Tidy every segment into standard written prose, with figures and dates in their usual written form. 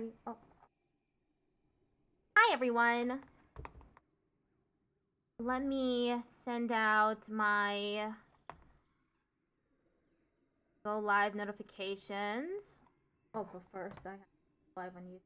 already? Oh. Hi, everyone. Let me send out my go live notifications. Oh, but first I have live on YouTube.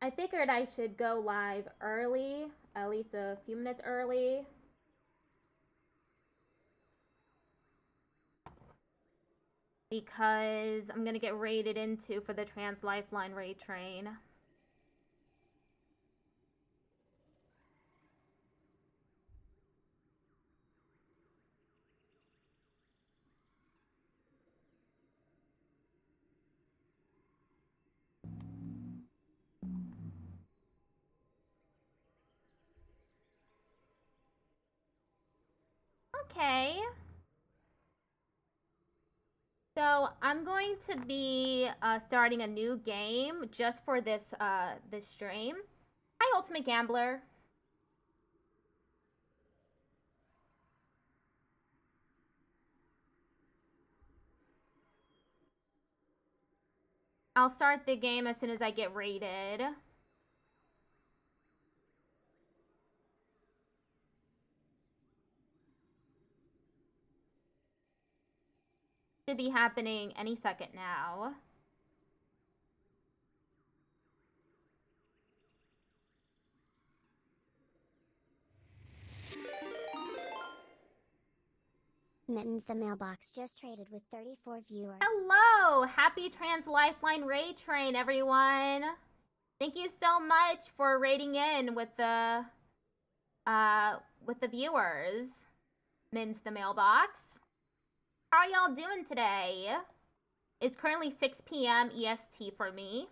I figured I should go live early, at least a few minutes early. Because I'm gonna get raided into for the trans Lifeline raid train. Okay. So I'm going to be starting a new game just for this this stream. Hi, Ultimate Gambler. I'll start the game as soon as I get rated. Should be happening any second now. Mittens the mailbox just traded with 34 viewers. Hello! Happy Trans Lifeline raid train, everyone! Thank you so much for raiding in with the viewers. Mittens the mailbox. How are y'all doing today? It's currently 6 p.m. EST for me.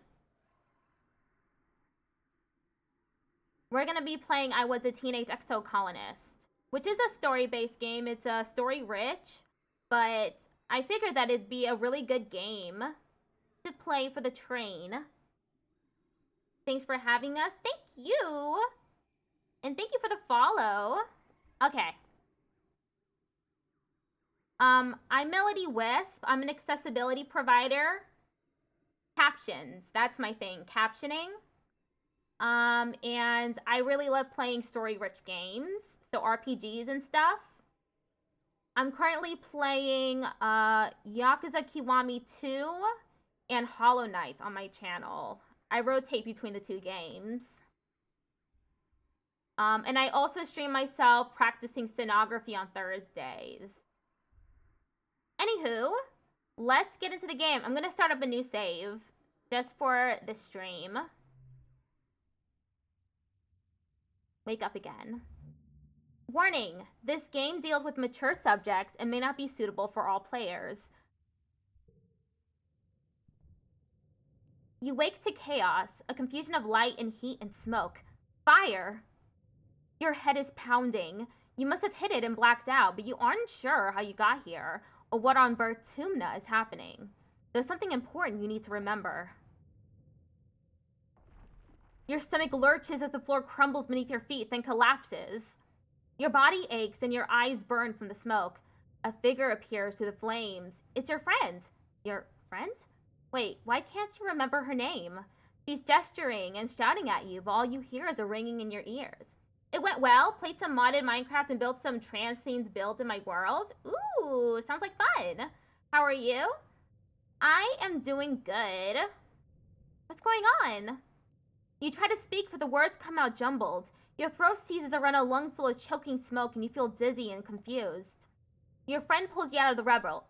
We're gonna be playing I Was a Teenage Exocolonist, which is a story-based game. It's story-rich, but I figured that it'd be a really good game to play for the train. Thanks for having us. Thank you! And thank you for the follow. Okay. I'm Melody Wisp. I'm an accessibility provider. Captions, that's my thing. Captioning. And I really love playing story-rich games, so RPGs and stuff. I'm currently playing Yakuza Kiwami 2 and Hollow Knight on my channel. I rotate between the two games. And I also stream myself practicing stenography on Thursdays. Anywho, let's get into the game. I'm gonna start up a new save just for the stream. Wake up again. Warning, this game deals with mature subjects and may not be suitable for all players. You wake to chaos, a confusion of light and heat and smoke. Fire! Your head is pounding. You must have hit it and blacked out, but you aren't sure how you got here or what on Vertumna is happening. There's something important you need to remember. Your stomach lurches as the floor crumbles beneath your feet, then collapses. Your body aches and your eyes burn from the smoke. A figure appears through the flames. It's your friend. Your friend? Wait, why can't you remember her name? She's gesturing and shouting at you, but all you hear is a ringing in your ears. It went well. Played some modded Minecraft and built some trans themed builds in my world. Ooh, sounds like fun. How are you? I am doing good. What's going on? You try to speak, but the words come out jumbled. Your throat seizes around a lung full of choking smoke and you feel dizzy and confused. Your friend pulls you out of the rebel.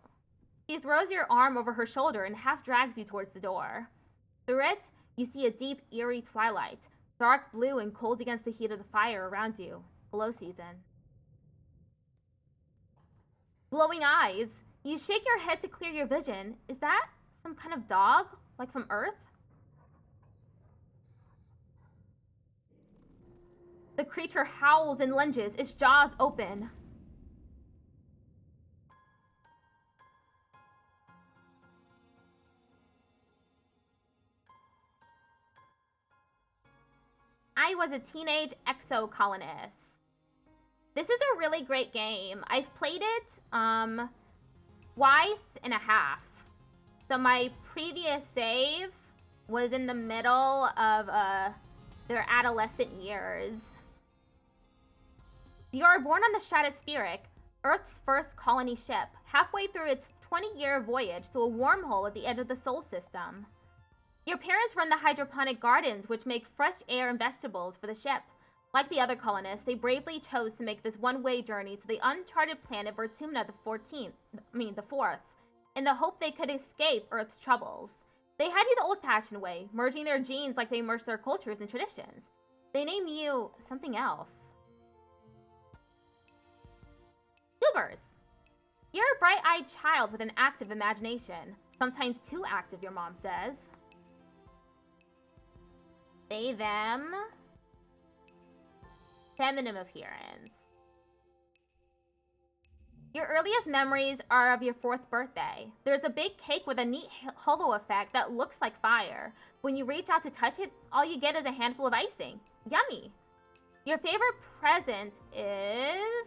She throws your arm over her shoulder and half drags you towards the door. Through it, you see a deep, eerie twilight, dark blue and cold against the heat of the fire around you. Below season. Glowing eyes. You shake your head to clear your vision. Is that some kind of dog? Like from Earth? The creature howls and lunges, its jaws open. I was a teenage exocolonist. This is a really great game. I've played it twice and a half. So my previous save was in the middle of their adolescent years. You are born on the Stratospheric, Earth's first colony ship, halfway through its 20-year voyage to a wormhole at the edge of the Sol system. Your parents run the hydroponic gardens, which make fresh air and vegetables for the ship. Like the other colonists, they bravely chose to make this one-way journey to the uncharted planet Vertumna the 4th, in the hope they could escape Earth's troubles. They had you the old-fashioned way, merging their genes like they merged their cultures and traditions. They name you something else. Goobers. You're a bright-eyed child with an active imagination. Sometimes too active, your mom says. They, them. Feminine appearance. Your earliest memories are of your 4th birthday. There's a big cake with a neat halo effect that looks like fire. When you reach out to touch it, all you get is a handful of icing. Yummy. Your favorite present is...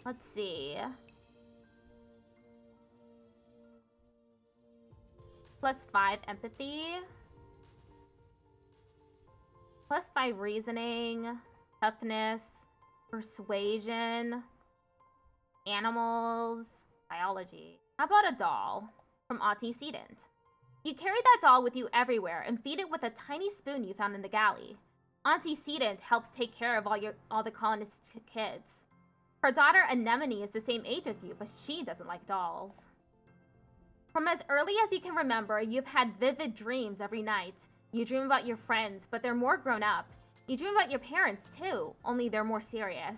Let's see. +5 empathy. +5 reasoning, toughness, persuasion, animals, biology. How about a doll from Antecedent? You carry that doll with you everywhere and feed it with a tiny spoon you found in the galley. Antecedent helps take care of all the colonist kids. Her daughter Anemone is the same age as you, but she doesn't like dolls. From as early as you can remember, you've had vivid dreams every night. You dream about your friends, but they're more grown up. You dream about your parents, too, only they're more serious.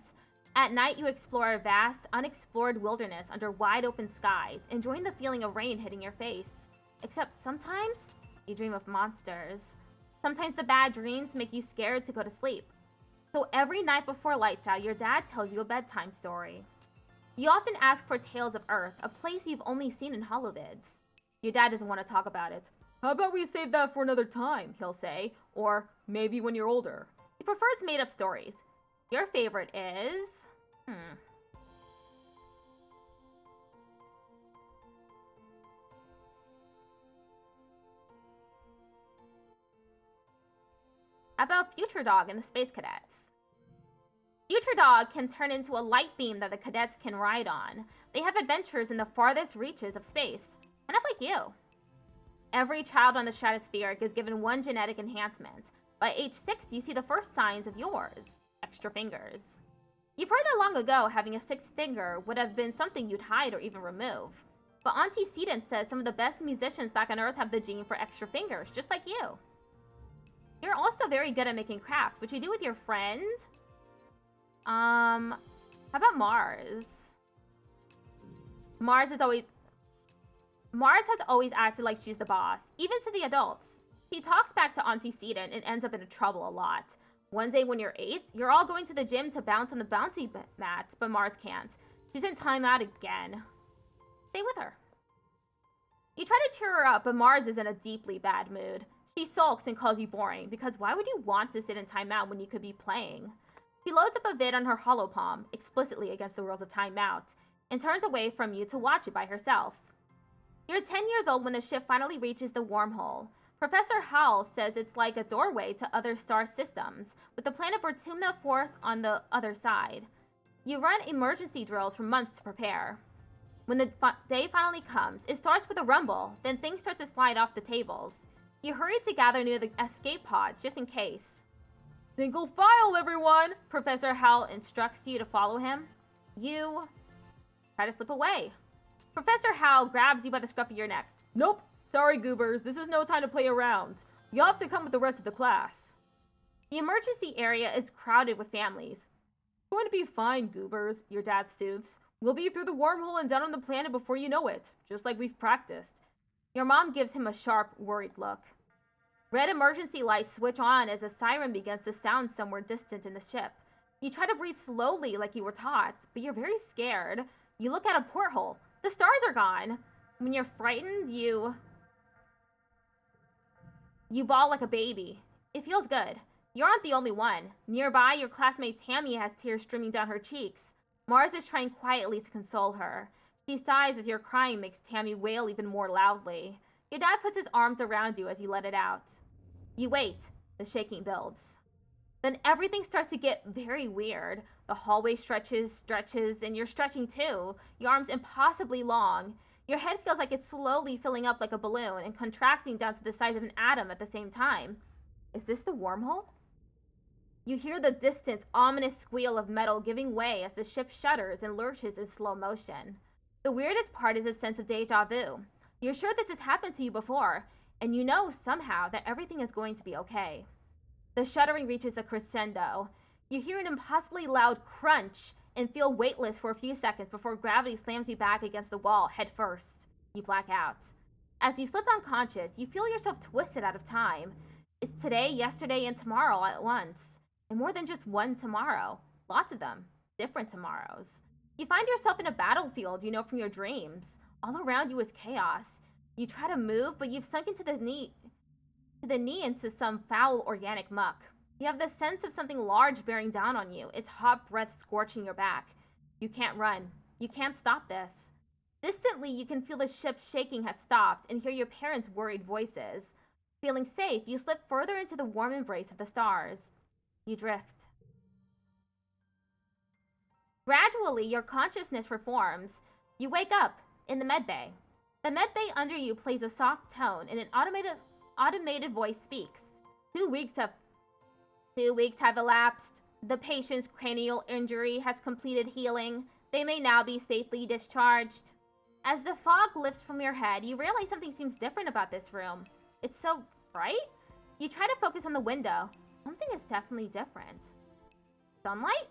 At night, you explore a vast, unexplored wilderness under wide-open skies, enjoying the feeling of rain hitting your face. Except sometimes, you dream of monsters. Sometimes the bad dreams make you scared to go to sleep. So every night before lights out, your dad tells you a bedtime story. You often ask for tales of Earth, a place you've only seen in holovids. Your dad doesn't want to talk about it. How about we save that for another time, he'll say, or maybe when you're older. He prefers made-up stories. Your favorite is... How about Future Dog and the Space Cadets? Future Dog can turn into a light beam that the cadets can ride on. They have adventures in the farthest reaches of space, kind of like you. Every child on the Stratospheric is given one genetic enhancement. By age 6, you see the first signs of yours. Extra fingers. You've heard that long ago, having a 6th finger would have been something you'd hide or even remove. But Antecedent says some of the best musicians back on Earth have the gene for extra fingers, just like you. You're also very good at making crafts, which you do with your friend. How about Mars? Mars has always acted like she's the boss, even to the adults. She talks back to Antecedent and ends up in trouble a lot. One day when you're 8, you're all going to the gym to bounce on the bouncy mats, but Mars can't. She's in timeout again. Stay with her. You try to cheer her up, but Mars is in a deeply bad mood. She sulks and calls you boring, because why would you want to sit in timeout when you could be playing? She loads up a vid on her holopalm, explicitly against the rules of timeout, and turns away from you to watch it by herself. You're 10 years old when the ship finally reaches the wormhole. Professor Howell says it's like a doorway to other star systems, with the planet Vertumna 4th on the other side. You run emergency drills for months to prepare. When the day finally comes, it starts with a rumble, then things start to slide off the tables. You hurry to gather near the escape pods, just in case. Single file, everyone! Professor Howell instructs you to follow him. You try to slip away. Professor Howell grabs you by the scruff of your neck. Nope, sorry goobers, this is no time to play around. You'll have to come with the rest of the class. The emergency area is crowded with families. It's going to be fine, goobers, your dad soothes. We'll be through the wormhole and down on the planet before you know it, just like we've practiced. Your mom gives him a sharp, worried look. Red emergency lights switch on as a siren begins to sound somewhere distant in the ship. You try to breathe slowly like you were taught, but you're very scared. You look at a porthole. The stars are gone. When you're frightened, you bawl like a baby. It feels good. You aren't the only one. Nearby, your classmate Tammy has tears streaming down her cheeks. Mars is trying quietly to console her. She sighs as your crying makes Tammy wail even more loudly. Your dad puts his arms around you as you let it out. You wait. The shaking builds. Then everything starts to get very weird. The hallway stretches, and you're stretching too. Your arms impossibly long. Your head feels like it's slowly filling up like a balloon and contracting down to the size of an atom at the same time. Is this the wormhole? You hear the distant, ominous squeal of metal giving way as the ship shudders and lurches in slow motion. The weirdest part is a sense of deja vu. You're sure this has happened to you before, and you know somehow that everything is going to be okay. The shuddering reaches a crescendo. You hear an impossibly loud crunch and feel weightless for a few seconds before gravity slams you back against the wall head first. You black out. As you slip unconscious, you feel yourself twisted out of time. It's today, yesterday, and tomorrow all at once. And more than just one tomorrow. Lots of them. Different tomorrows. You find yourself in a battlefield you know from your dreams. All around you is chaos. You try to move, but you've sunk into the knee into some foul organic muck. You have the sense of something large bearing down on you, its hot breath scorching your back. You can't run. You can't stop this. Distantly, you can feel the ship's shaking has stopped and hear your parents' worried voices. Feeling safe, you slip further into the warm embrace of the stars. You drift. Gradually, your consciousness reforms. You wake up in the medbay. The medbay under you plays a soft tone and an automated voice speaks. 2 weeks have elapsed. The patient's cranial injury has completed healing. They may now be safely discharged. As the fog lifts from your head, you realize something seems different about this room. It's so bright. You try to focus on the window. Something is definitely different. Sunlight?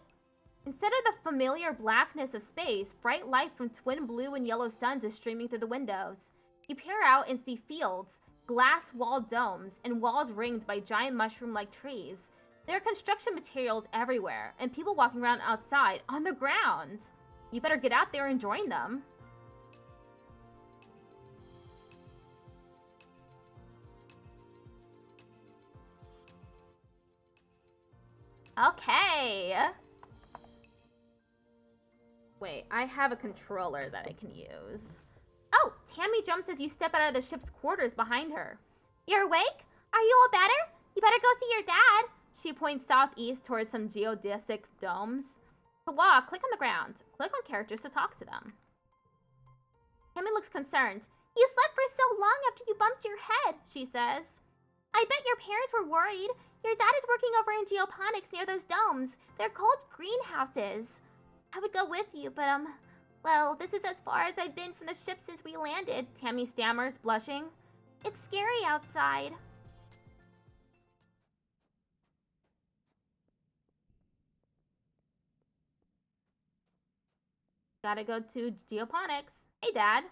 Instead of the familiar blackness of space, bright light from twin blue and yellow suns is streaming through the windows. You peer out and see fields, glass-walled domes, and walls ringed by giant mushroom-like trees. There are construction materials everywhere, and people walking around outside on the ground. You better get out there and join them. Okay. Wait, I have a controller that I can use. Oh, Tammy jumps as you step out of the ship's quarters behind her. You're awake? Are you all better? You better go see your dad. She points southeast towards some geodesic domes. To walk, click on the ground. Click on characters to talk to them. Tammy looks concerned. You slept for so long after you bumped your head, she says. I bet your parents were worried. Your dad is working over in geoponics near those domes. They're called greenhouses. I would go with you, but, well, this is as far as I've been from the ship since we landed, Tammy stammers, blushing. It's scary outside. Gotta go to geoponics. Hey, Dad.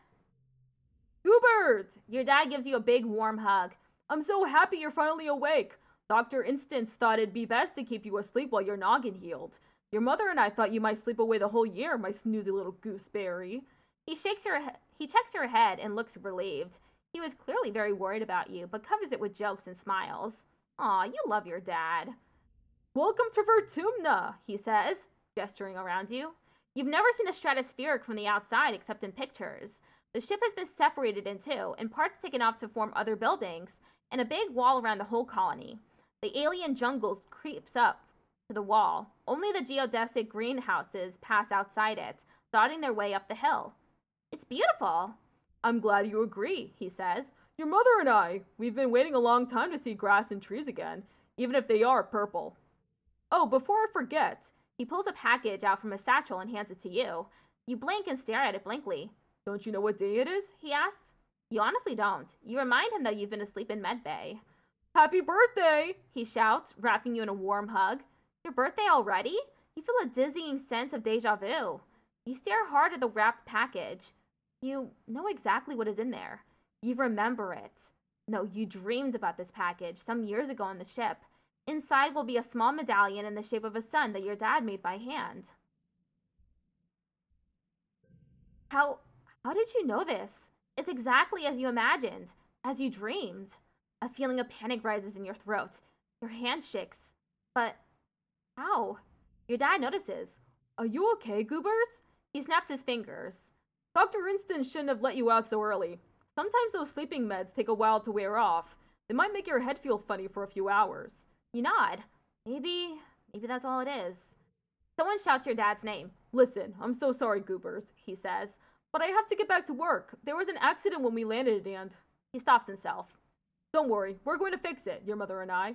Hubert! Your dad gives you a big, warm hug. I'm so happy you're finally awake. Dr. Instance thought it'd be best to keep you asleep while your noggin healed. Your mother and I thought you might sleep away the whole year, my snoozy little gooseberry. He checks her head and looks relieved. He was clearly very worried about you, but covers it with jokes and smiles. Aw, you love your dad. Welcome to Vertumna, he says, gesturing around you. You've never seen a stratospheric from the outside except in pictures. The ship has been separated in two, and parts taken off to form other buildings, and a big wall around the whole colony. The alien jungle creeps up to the wall. Only the geodesic greenhouses pass outside it, dotting their way up the hill. It's beautiful. I'm glad you agree, he says. Your mother and I, we've been waiting a long time to see grass and trees again, even if they are purple. Oh, before I forget, he pulls a package out from a satchel and hands it to you. You blink and stare at it blankly. Don't you know what day it is? He asks. You honestly don't. You remind him that you've been asleep in medbay. Happy birthday, he shouts, wrapping you in a warm hug. Your birthday already? You feel a dizzying sense of deja vu. You stare hard at the wrapped package. You know exactly what is in there. You remember it. No, you dreamed about this package some years ago on the ship. Inside will be a small medallion in the shape of a sun that your dad made by hand. How did you know this? It's exactly as you imagined, as you dreamed. A feeling of panic rises in your throat. Your hand shakes. But how? Your dad notices. Are you okay, Goobers? He snaps his fingers. Dr. Winston shouldn't have let you out so early. Sometimes those sleeping meds take a while to wear off. They might make your head feel funny for a few hours. You nod. Maybe that's all it is. Someone shouts your dad's name. Listen, I'm so sorry, Goobers, he says. But I have to get back to work. There was an accident when we landed and... He stops himself. Don't worry, we're going to fix it, your mother and I.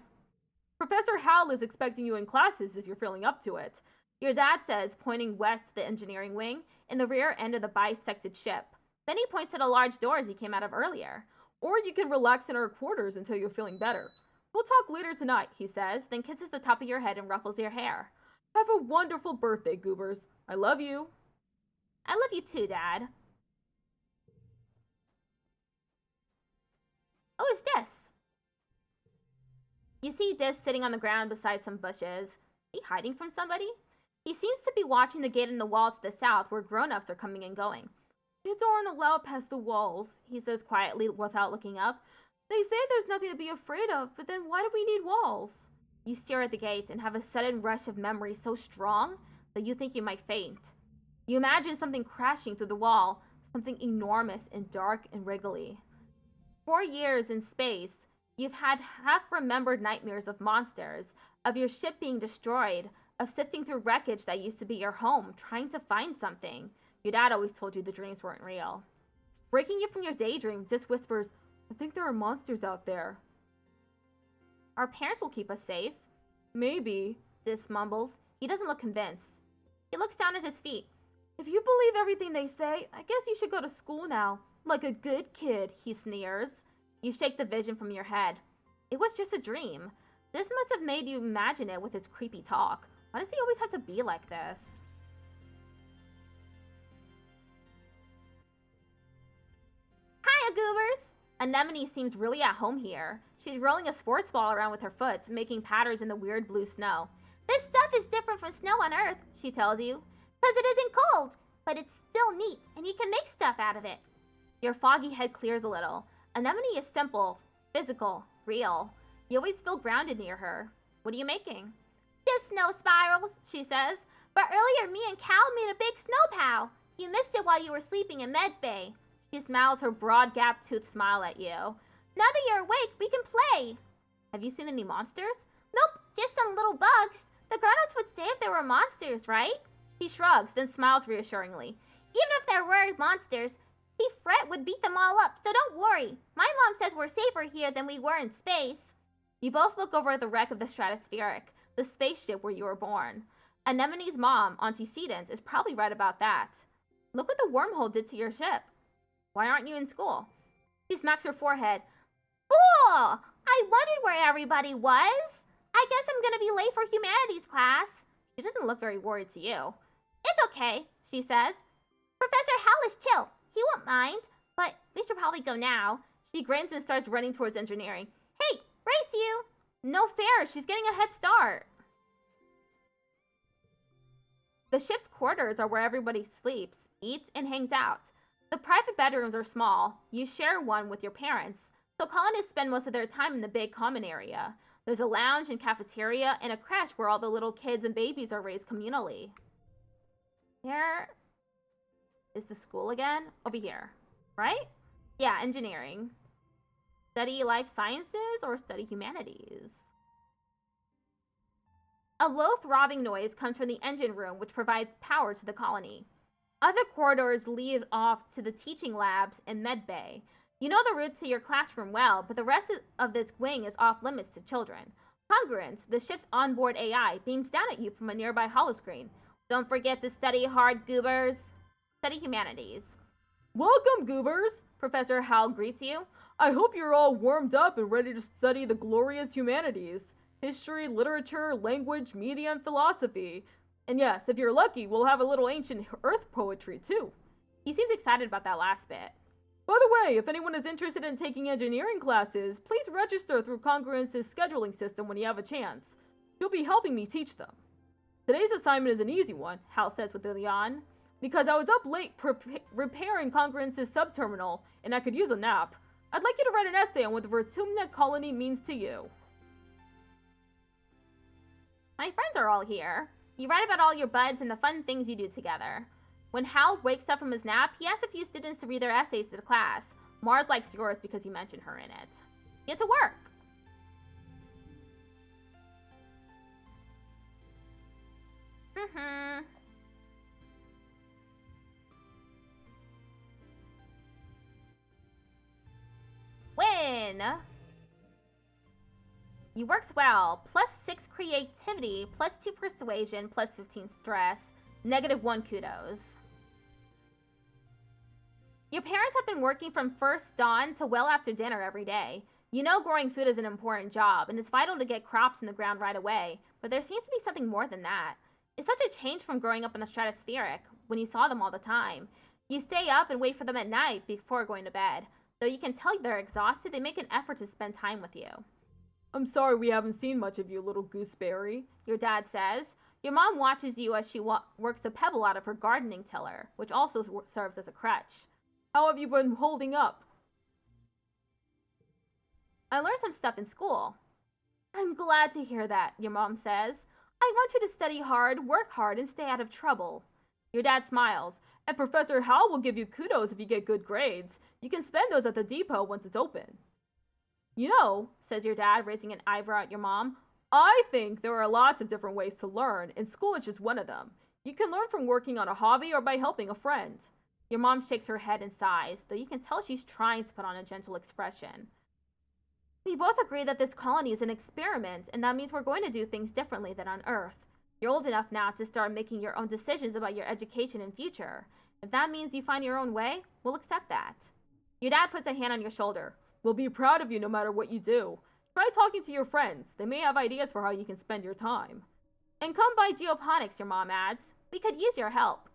Professor Hal is expecting you in classes if you're feeling up to it. Your dad says, pointing west to the engineering wing, in the rear end of the bisected ship. Then he points to the large doors he came out of earlier. Or you can relax in our quarters until you're feeling better. We'll talk later tonight, he says, then kisses the top of your head and ruffles your hair. Have a wonderful birthday, Goobers. I love you. I love you too, Dad. Oh, it's Dis. You see Dis sitting on the ground beside some bushes. Is he hiding from somebody? He seems to be watching the gate in the wall to the south where grown-ups are coming and going. Kids aren't allowed past the walls, he says quietly without looking up. They say there's nothing to be afraid of, but then why do we need walls? You stare at the gate and have a sudden rush of memory so strong that you think you might faint. You imagine something crashing through the wall, something enormous and dark and wriggly. 4 years in space, you've had half-remembered nightmares of monsters, of your ship being destroyed, of sifting through wreckage that used to be your home, trying to find something. Your dad always told you the dreams weren't real. Breaking you from your daydream, just whispers, I think there are monsters out there. Our parents will keep us safe. Maybe, Dis mumbles. He doesn't look convinced. He looks down at his feet. If you believe everything they say, I guess you should go to school now. Like a good kid, he sneers. You shake the vision from your head. It was just a dream. This must have made you imagine it with his creepy talk. Why does he always have to be like this? Hiya, Goobers! Anemone seems really at home here. She's rolling a sports ball around with her foot, making patterns in the weird blue snow. This stuff is different from snow on Earth, she tells you. Because it isn't cold, but it's still neat, and you can make stuff out of it. Your foggy head clears a little. Anemone is simple, physical, real. You always feel grounded near her. What are you making? Just snow spirals, she says. But earlier me and Cal made a big snow pal. You missed it while you were sleeping in Med Bay. She smiles her broad gap-toothed smile at you. Now that you're awake, we can play. Have you seen any monsters? Nope, just some little bugs. The grown-ups would say if there were monsters, right? He shrugs, then smiles reassuringly. Even if there were monsters, Fred would beat them all up, so don't worry. My mom says we're safer here than we were in space. You both look over at the wreck of the Stratospheric, the spaceship where you were born. Anemone's mom, Antecedent, is probably right about that. Look what the wormhole did to your ship. Why aren't you in school? She smacks her forehead. Oh, I wondered where everybody was. I guess I'm gonna be late for humanities class. She doesn't look very worried to you. It's okay, she says. Professor Hal is chill. He won't mind, but we should probably go now. She grins and starts running towards engineering. Hey, race you! No fair, she's getting a head start. The ship's quarters are where everybody sleeps, eats, and hangs out. The private bedrooms are small. You share one with your parents, so colonists spend most of their time in the big common area. There's a lounge and cafeteria and a creche where all the little kids and babies are raised communally. There is the school again? Over here, right? Yeah, engineering. Study life sciences or study humanities? A low throbbing noise comes from the engine room, which provides power to the colony. Other corridors lead off to the teaching labs and med bay. You know the route to your classroom well, but the rest of this wing is off limits to children. Congruence, the ship's onboard AI, beams down at you from a nearby holoscreen. Don't forget to study hard, Goobers. Study humanities. Welcome, Goobers! Professor Hal greets you. I hope you're all warmed up and ready to study the glorious humanities. History, literature, language, media, and philosophy. And yes, if you're lucky, we'll have a little ancient Earth poetry, too. He seems excited about that last bit. By the way, if anyone is interested in taking engineering classes, please register through Congruence's scheduling system when you have a chance. You'll be helping me teach them. Today's assignment is an easy one, Hal says with a yawn. Because I was up late repairing Congruence's subterminal, and I could use a nap. I'd like you to write an essay on what the Vertumna colony means to you. My friends are all here. You write about all your buds and the fun things you do together. When Hal wakes up from his nap, he asks a few students to read their essays to the class. Mars likes yours because you mentioned her in it. Get to work! Win! You worked well. +6 creativity, +2 persuasion, +15 stress, -1 kudos. Your parents have been working from first dawn to well after dinner every day. You know growing food is an important job, and it's vital to get crops in the ground right away, but there seems to be something more than that. It's such a change from growing up in the stratospheric, when you saw them all the time. You stay up and wait for them at night before going to bed. Though you can tell they're exhausted, they make an effort to spend time with you. I'm sorry we haven't seen much of you, little gooseberry, your dad says. Your mom watches you as she works a pebble out of her gardening tiller, which also serves as a crutch. How have you been holding up? I learned some stuff in school. I'm glad to hear that, your mom says. I want you to study hard, work hard, and stay out of trouble. Your dad smiles. And Professor Hal will give you kudos if you get good grades. You can spend those at the depot once it's open. You know, says your dad, raising an eyebrow at your mom, I think there are lots of different ways to learn, and school is just one of them. You can learn from working on a hobby or by helping a friend. Your mom shakes her head and sighs, though you can tell she's trying to put on a gentle expression. We both agree that this colony is an experiment, and that means we're going to do things differently than on Earth. You're old enough now to start making your own decisions about your education and future. If that means you find your own way, we'll accept that. Your dad puts a hand on your shoulder. We'll be proud of you no matter what you do. Try talking to your friends. They may have ideas for how you can spend your time. And come by geoponics, your mom adds. We could use your help.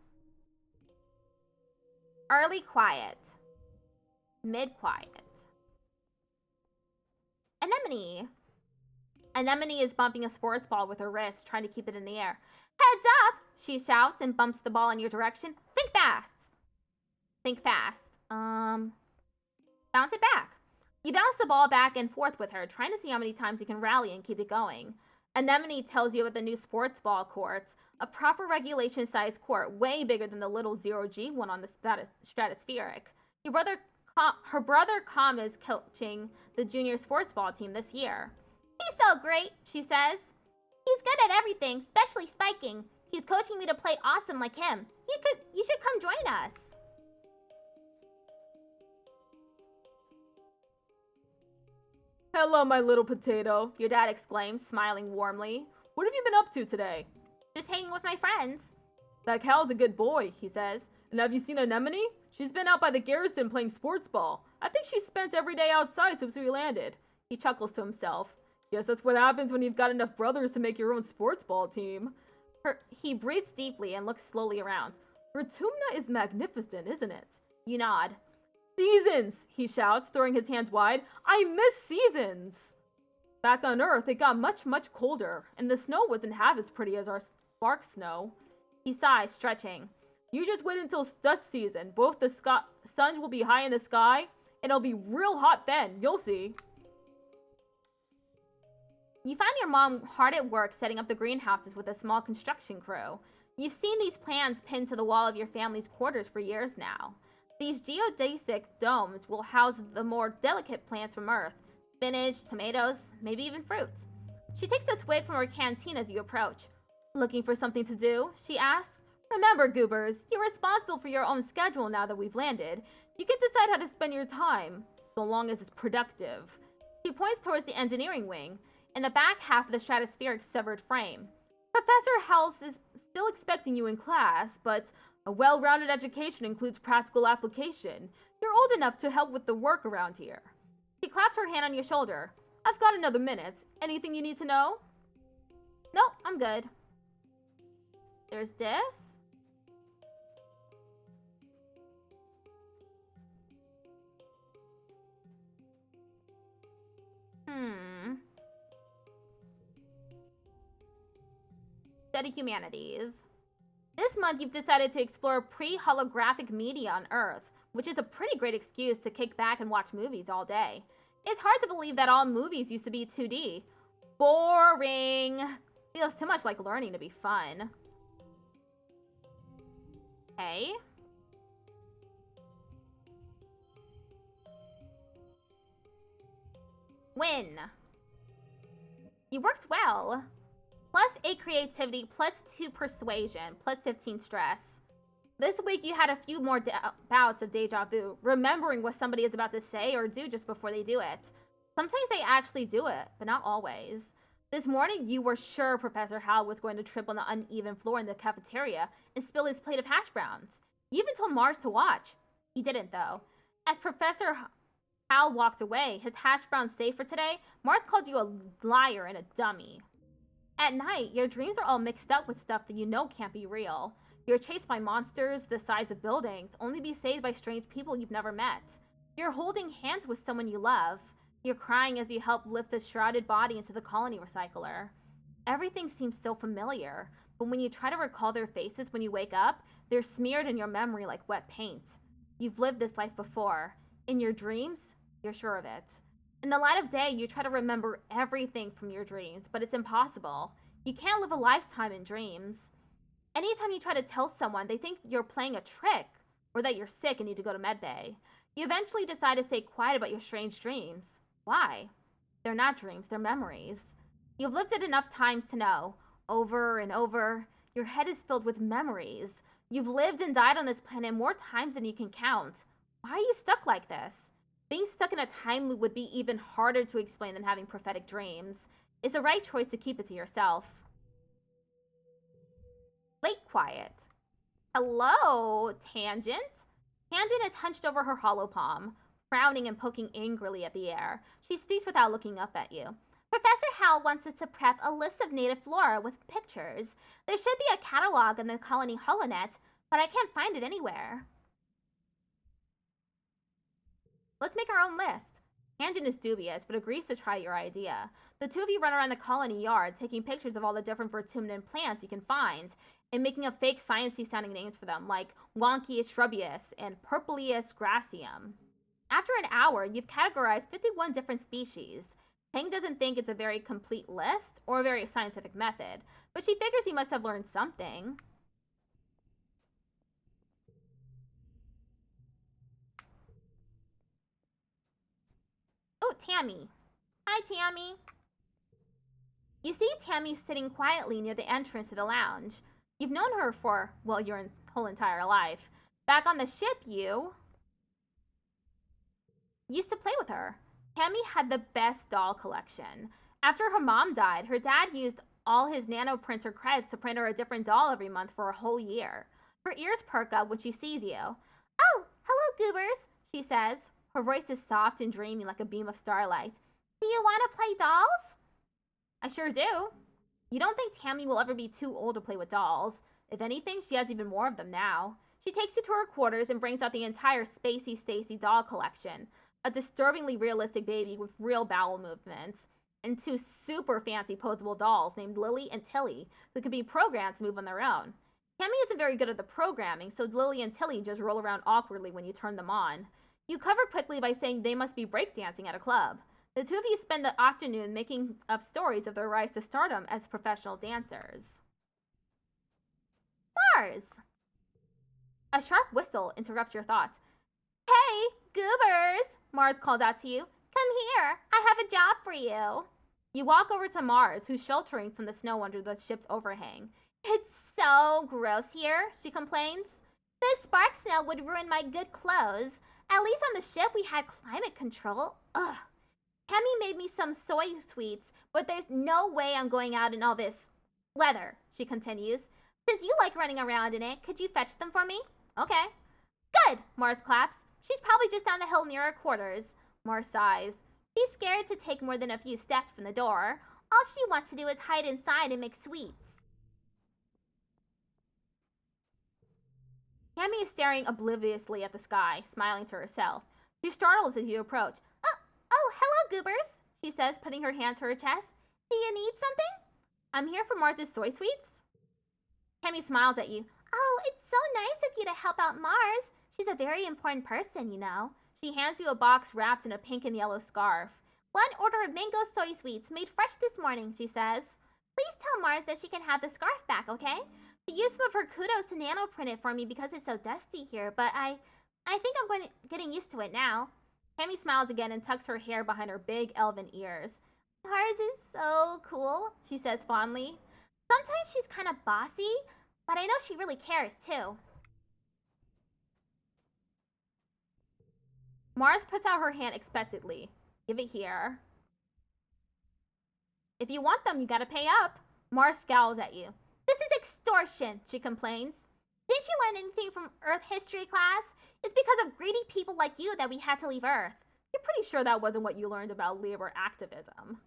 Early quiet. Mid-quiet. Anemone. Anemone is bumping a sports ball with her wrist, trying to keep it in the air. Heads up! She shouts and bumps the ball in your direction. Think fast. Think fast. Bounce it back. You bounce the ball back and forth with her, trying to see how many times you can rally and keep it going. Anemone tells you about the new sports ball court, a proper regulation-sized court, way bigger than the little zero-G one on the stratospheric. Her brother Com is coaching the junior sports ball team this year. He's so great, she says. He's good at everything, especially spiking. He's coaching me to play awesome like him. You should come join us. Hello, my little potato, your dad exclaims, smiling warmly. What have you been up to today? Just hanging with my friends. That Cal's a good boy, he says. And have you seen Anemone? She's been out by the garrison playing sports ball. I think she's spent every day outside since we landed. He chuckles to himself. Guess that's what happens when you've got enough brothers to make your own sports ball team. He breathes deeply and looks slowly around. Vertumna is magnificent, isn't it? You nod. Seasons, he shouts, throwing his hands wide. I miss seasons! Back on Earth, it got much, much colder, and the snow wasn't half as pretty as our spark snow. He sighs, stretching. You just wait until dust season. Both the suns will be high in the sky, and it'll be real hot then. You'll see. You find your mom hard at work setting up the greenhouses with a small construction crew. You've seen these plans pinned to the wall of your family's quarters for years now. These geodesic domes will house the more delicate plants from Earth. Spinach, tomatoes, maybe even fruits. She takes a swig from her canteen as you approach. Looking for something to do? She asks. Remember, goobers, you're responsible for your own schedule now that we've landed. You can decide how to spend your time, so long as it's productive. She points towards the engineering wing, in the back half of the stratospheric severed frame. Professor House is still expecting you in class, but a well-rounded education includes practical application. You're old enough to help with the work around here. She claps her hand on your shoulder. I've got another minute. Anything you need to know? Nope, I'm good. There's this. Study humanities. This This month, you've decided to explore pre-holographic media on Earth, which is a pretty great excuse to kick back and watch movies all day. It's hard to believe that all movies used to be 2D. Boring. Feels too much like learning to be fun. Okay. Win. You worked well. Plus 8 creativity, plus 2 persuasion, plus 15 stress. This week you had a few more bouts of deja vu, remembering what somebody is about to say or do just before they do it. Sometimes they actually do it, but not always. This morning you were sure Professor Hal was going to trip on the uneven floor in the cafeteria and spill his plate of hash browns. You even told Mars to watch. He didn't, though. As Professor Hal walked away, his hash browns safe for today, Mars called you a liar and a dummy. At night, your dreams are all mixed up with stuff that you know can't be real. You're chased by monsters the size of buildings, only to be saved by strange people you've never met. You're holding hands with someone you love. You're crying as you help lift a shrouded body into the colony recycler. Everything seems so familiar, but when you try to recall their faces when you wake up, they're smeared in your memory like wet paint. You've lived this life before. In your dreams, you're sure of it. In the light of day, you try to remember everything from your dreams, but it's impossible. You can't live a lifetime in dreams. Anytime you try to tell someone, they think you're playing a trick, or that you're sick and need to go to medbay. You eventually decide to stay quiet about your strange dreams. Why? They're not dreams, they're memories. You've lived it enough times to know, over and over, your head is filled with memories. You've lived and died on this planet more times than you can count. Why are you stuck like this? Being stuck in a time loop would be even harder to explain than having prophetic dreams. It's the right choice to keep it to yourself. Late quiet. Hello, Tangent? Tangent is hunched over her hollow palm, frowning and poking angrily at the air. She speaks without looking up at you. Professor Hal wants us to prep a list of native flora with pictures. There should be a catalog in the colony holonet, but I can't find it anywhere. Let's make our own list. Tangent is dubious, but agrees to try your idea. The two of you run around the colony yard, taking pictures of all the different vertumnant plants you can find, and making up fake sciencey sounding names for them, like Wonkius shrubbius and Purplius gracium. After an hour, you've categorized 51 different species. Tang doesn't think it's a very complete list or a very scientific method, but she figures you must have learned something. Oh, Tammy. Hi, Tammy. You see Tammy sitting quietly near the entrance to the lounge. You've known her for, well, your whole entire life. Back on the ship, you used to play with her. Tammy had the best doll collection. After her mom died, her dad used all his nanoprinter credits to print her a different doll every month for a whole year. Her ears perk up when she sees you. Oh, hello, Goobers, she says. Her voice is soft and dreamy like a beam of starlight. Do you want to play dolls? I sure do. You don't think Tammy will ever be too old to play with dolls. If anything, she has even more of them now. She takes you to her quarters and brings out the entire Spacey Stacy doll collection. A disturbingly realistic baby with real bowel movements. And 2 super fancy posable dolls named Lily and Tilly who can be programmed to move on their own. Tammy isn't very good at the programming, so Lily and Tilly just roll around awkwardly when you turn them on. You cover quickly by saying they must be breakdancing at a club. The two of you spend the afternoon making up stories of their rise to stardom as professional dancers. Mars! A sharp whistle interrupts your thoughts. Hey, Goobers! Mars calls out to you. Come here, I have a job for you. You walk over to Mars, who's sheltering from the snow under the ship's overhang. It's so gross here, she complains. This spark snow would ruin my good clothes. At least on the ship we had climate control. Ugh. Tammy made me some soy sweets, but there's no way I'm going out in all this weather, she continues. Since you like running around in it, could you fetch them for me? Okay. Good, Mars claps. She's probably just down the hill near her quarters. Mars sighs. She's scared to take more than a few steps from the door. All she wants to do is hide inside and make sweets. Tammy is staring obliviously at the sky, smiling to herself. She startles as you approach. Oh, hello, Goobers, she says, putting her hand to her chest. Do you need something? I'm here for Mars's soy sweets. Tammy smiles at you. to help out Mars. She's a very important person, you know. She hands you a box wrapped in a pink and yellow scarf. 1 order of mango soy sweets made fresh this morning, she says. Please tell Mars that she can have the scarf back, okay? She used some of her kudos to nanoprint it for me because it's so dusty here, but I think I'm getting used to it now. Tammy smiles again and tucks her hair behind her big elven ears. Mars is so cool, she says fondly. Sometimes she's kind of bossy, but I know she really cares too. Mars puts out her hand expectantly. Give it here. If you want them, you gotta pay up. Mars scowls at you. This is extortion, she complains. Didn't you learn anything from Earth history class? It's because of greedy people like you that we had to leave Earth. You're pretty sure that wasn't what you learned about labor activism.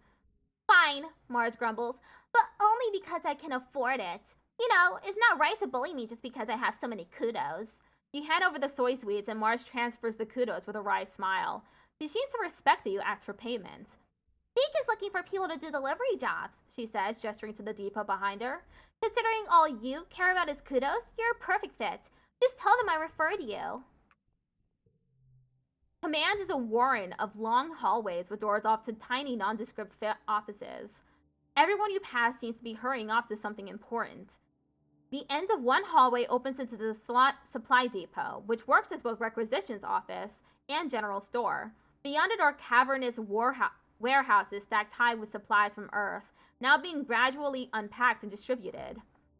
Fine, Mars grumbles, but only because I can afford it. You know, it's not right to bully me just because I have so many kudos. You hand over the soy sweets and Mars transfers the kudos with a wry smile. She seems to respect that you ask for payment. Zeke is looking for people to do delivery jobs, she says, gesturing to the depot behind her. Considering all you care about is kudos, you're a perfect fit. Just tell them I referred you. Command is a warren of long hallways with doors off to tiny nondescript offices. Everyone you pass seems to be hurrying off to something important. The end of one hallway opens into the supply depot, which works as both requisitions office and general store. Beyond it are cavernous warehouses stacked high with supplies from Earth, now being gradually unpacked and distributed.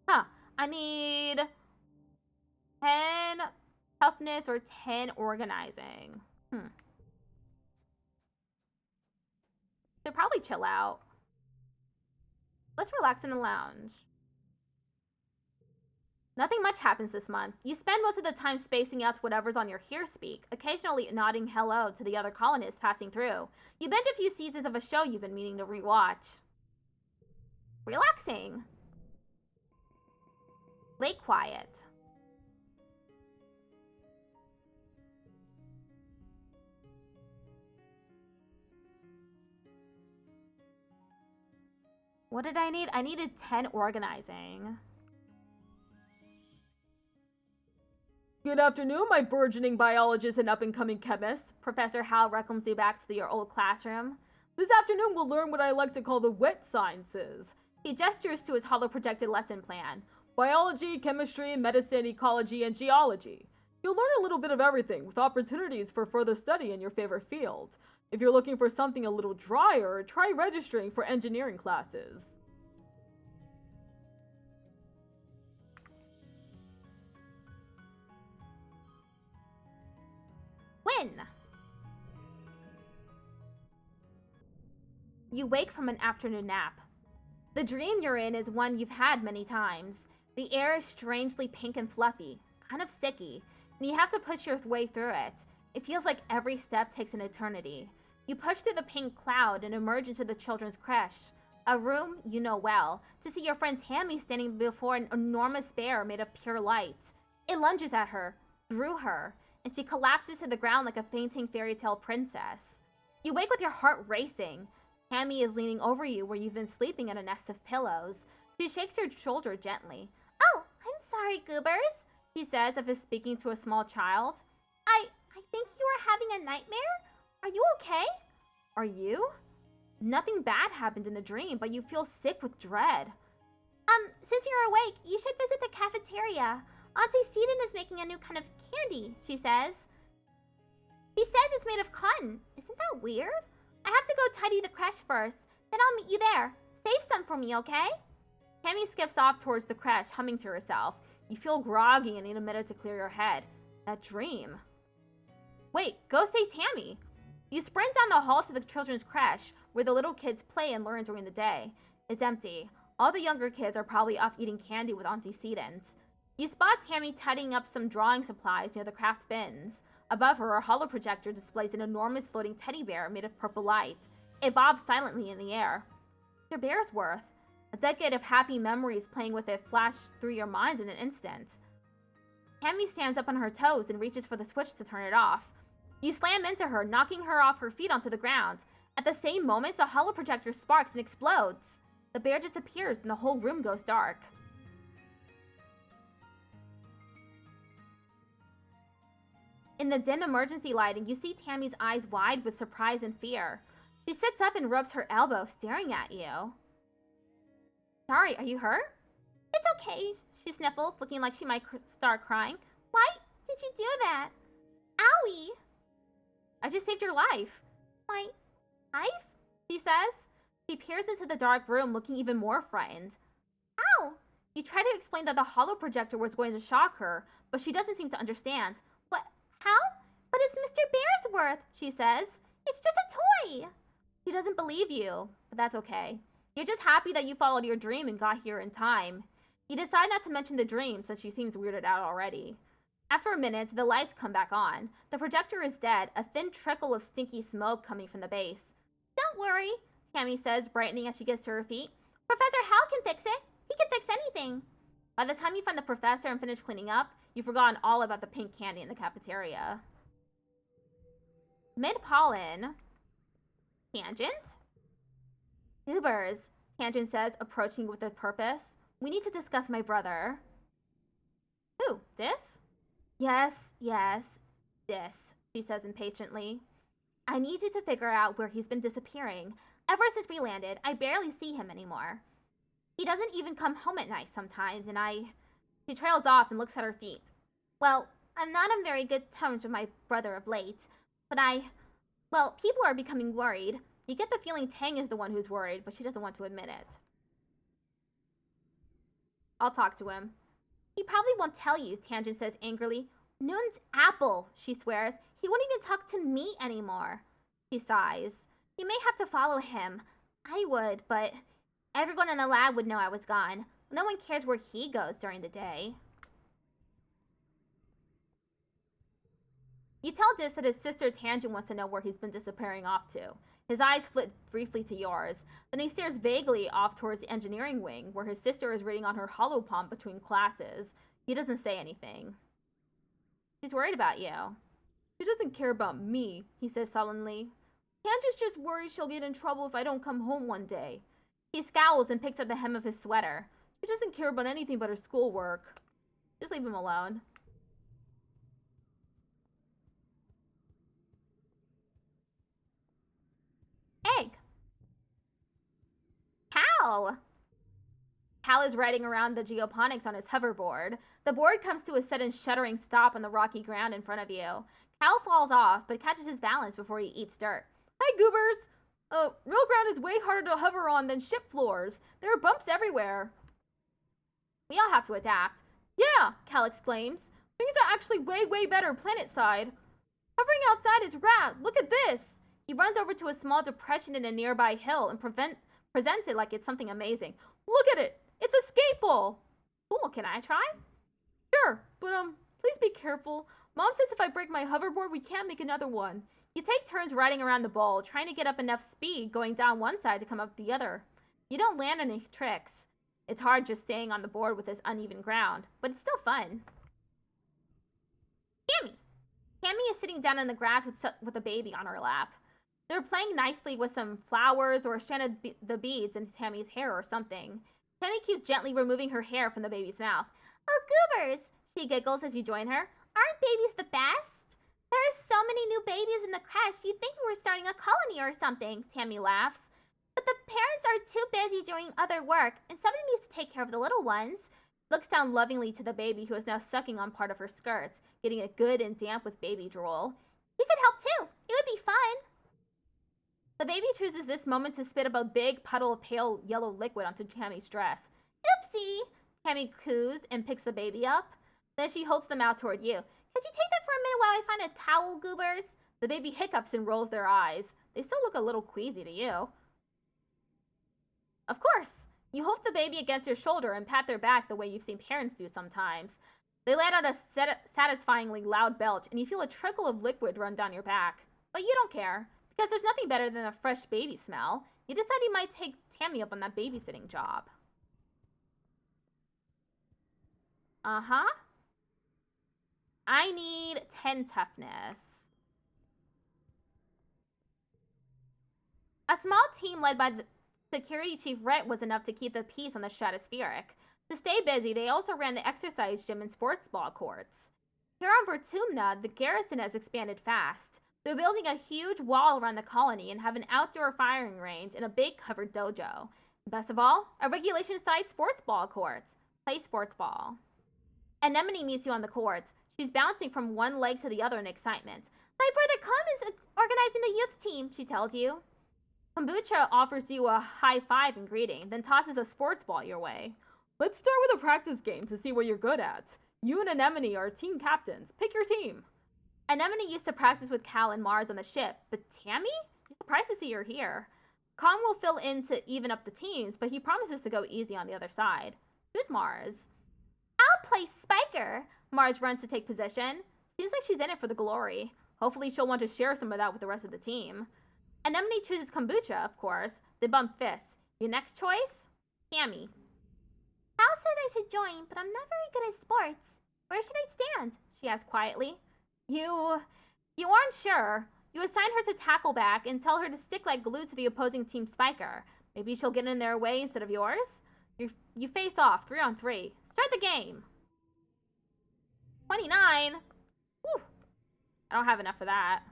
I need 10 toughness or 10 organizing. Should probably chill out. Let's relax in the lounge. Nothing much happens this month. You spend most of the time spacing out to whatever's on your here speak, occasionally nodding hello to the other colonists passing through. You binge a few seasons of a show you've been meaning to rewatch. Relaxing. Lake quiet. What did I need? I needed 10 organizing. Good afternoon, my burgeoning biologists and up-and-coming chemists. Professor Hal welcomes you back to your old classroom. This afternoon we'll learn what I like to call the wet sciences. He gestures to his holo-projected lesson plan. Biology, chemistry, medicine, ecology, and geology. You'll learn a little bit of everything, with opportunities for further study in your favorite field. If you're looking for something a little drier, try registering for engineering classes. When? You wake from an afternoon nap. The dream you're in is one you've had many times. The air is strangely pink and fluffy, kind of sticky, and you have to push your way through it. It feels like every step takes an eternity. You push through the pink cloud and emerge into the children's creche, a room you know well, to see your friend Tammy standing before an enormous bear made of pure light. It lunges at her, through her, and she collapses to the ground like a fainting fairy tale princess. You wake with your heart racing. Tammy is leaning over you where you've been sleeping in a nest of pillows. She shakes your shoulder gently. Oh, I'm sorry, Goobers, she says as if speaking to a small child. I think you are having a nightmare? Are you okay? Are you? Nothing bad happened in the dream, but you feel sick with dread. Since you're awake, you should visit the cafeteria. Auntie Seaton is making a new kind of candy, she says. She says it's made of cotton. Isn't that weird? I have to go tidy the creche first. Then I'll meet you there. Save some for me, okay? Tammy skips off towards the creche, humming to herself. You feel groggy and need a minute to clear your head. That dream. Wait, go save Tammy. You sprint down the hall to the children's creche, where the little kids play and learn during the day. It's empty. All the younger kids are probably off eating candy with Auntie Seaton's. You spot Tammy tidying up some drawing supplies near the craft bins. Above her, a holoprojector displays an enormous floating teddy bear made of purple light. It bobs silently in the air. Your bear's worth. A decade of happy memories playing with it flash through your mind in an instant. Tammy stands up on her toes and reaches for the switch to turn it off. You slam into her, knocking her off her feet onto the ground. At the same moment, the holoprojector sparks and explodes. The bear disappears and the whole room goes dark. In the dim emergency lighting, you see Tammy's eyes wide with surprise and fear. She sits up and rubs her elbow, staring at you. Sorry, are you hurt? It's okay, she sniffles, looking like she might start crying. Why did you do that? Owie! I just saved your life. My life? She says. She peers into the dark room, looking even more frightened. Ow! You try to explain that the holo projector was going to shock her, but she doesn't seem to understand. What? How? But it's Mr. Bearsworth, she says. It's just a toy. She doesn't believe you, but that's okay. You're just happy that you followed your dream and got here in time. You decide not to mention the dream since she seems weirded out already. After a minute, the lights come back on. The projector is dead, a thin trickle of stinky smoke coming from the base. Don't worry, Tammy says, brightening as she gets to her feet. Professor Hal can fix it. He can fix anything. By the time you find the professor and finish cleaning up, you've forgotten all about the pink candy in the cafeteria. Mid-pollen. Tangent? Goobers, Tangent says, approaching with a purpose. We need to discuss my brother. Who, this? Yes, this, she says impatiently. I need you to figure out where he's been disappearing. Ever since we landed, I barely see him anymore. He doesn't even come home at night sometimes, and She trails off and looks at her feet. Well, I'm not on very good terms with my brother of late, but well, people are becoming worried. You get the feeling Tang is the one who's worried, but she doesn't want to admit it. I'll talk to him. He probably won't tell you, Tangent says angrily. Noon's apple, she swears. He won't even talk to me anymore. She sighs. You may have to follow him. I would, but everyone in the lab would know I was gone. No one cares where he goes during the day. You tell Dis that his sister Tangent wants to know where he's been disappearing off to. His eyes flit briefly to yours. Then he stares vaguely off towards the engineering wing, where his sister is reading on her holopomp between classes. He doesn't say anything. She's worried about you. She doesn't care about me, he says sullenly. Tangent's just worried she'll get in trouble if I don't come home one day. He scowls and picks at the hem of his sweater. She doesn't care about anything but her schoolwork. Just leave him alone. Egg. Cal! Cal is riding around the geoponics on his hoverboard. The board comes to a sudden shuddering stop on the rocky ground in front of you. Cal falls off, but catches his balance before he eats dirt. Hi, goobers! Real ground is way harder to hover on than ship floors. There are bumps everywhere. We all have to adapt. Yeah, Cal exclaims. Things are actually way better planet-side. Hovering outside is rad. Look at this! He runs over to a small depression in a nearby hill and presents it like it's something amazing. Look at it! It's a skate ball! Cool, can I try? Sure, but please be careful. Mom says if I break my hoverboard, we can't make another one. You take turns riding around the ball, trying to get up enough speed going down one side to come up the other. You don't land any tricks. It's hard just staying on the board with this uneven ground, but it's still fun. Tammy is sitting down in the grass with a baby on her lap. They're playing nicely with some flowers or a strand of the beads in Tammy's hair or something. Tammy keeps gently removing her hair from the baby's mouth. Oh, goobers! She giggles as you join her. Aren't babies the best? There are so many new babies in the creche, you'd think we were starting a colony or something, Tammy laughs. But the parents are too busy doing other work, and somebody needs to take care of the little ones. Looks down lovingly to the baby who is now sucking on part of her skirts, getting it good and damp with baby drool. You could help too. It would be fun. The baby chooses this moment to spit up a big puddle of pale yellow liquid onto Tammy's dress. Oopsie! Tammy coos and picks the baby up. Then she holds them out toward you. Could you take that for a minute while I find a towel, goobers? The baby hiccups and rolls their eyes. They still look a little queasy to you. Of course! You hold the baby against your shoulder and pat their back the way you've seen parents do sometimes. They let out a satisfyingly loud belch, and you feel a trickle of liquid run down your back. But you don't care, because there's nothing better than a fresh baby smell. You decide you might take Tammy up on that babysitting job. Uh-huh. I need 10 toughness. A small team led by the Security Chief Rhett was enough to keep the peace on the stratospheric. To stay busy, they also ran the exercise gym and sports ball courts. Here on Vertumna, the garrison has expanded fast. They're building a huge wall around the colony and have an outdoor firing range and a big covered dojo. Best of all, a regulation-side sports ball court. Play sports ball. Anemone meets you on the court. She's bouncing from one leg to the other in excitement. My brother Kom is organizing the youth team, she tells you. Kombucha offers you a high five in greeting, then tosses a sports ball your way. Let's start with a practice game to see what you're good at. You and Anemone are team captains. Pick your team. Anemone used to practice with Cal and Mars on the ship, but Tammy? He's surprised to see her here. Kong will fill in to even up the teams, but he promises to go easy on the other side. Who's Mars? I'll play Spiker. Mars runs to take position. Seems like she's in it for the glory. Hopefully she'll want to share some of that with the rest of the team. Anemone chooses Kombucha, of course. They bump fists. Your next choice? Tammy. Cal said I should join, but I'm not very good at sports. Where should I stand? She asked quietly. You aren't sure. You assign her to tackleback and tell her to stick like glue to the opposing team's spiker. Maybe she'll get in their way instead of yours? You face off, 3-on-3. Start the game. 29? Whew. I don't have enough for that.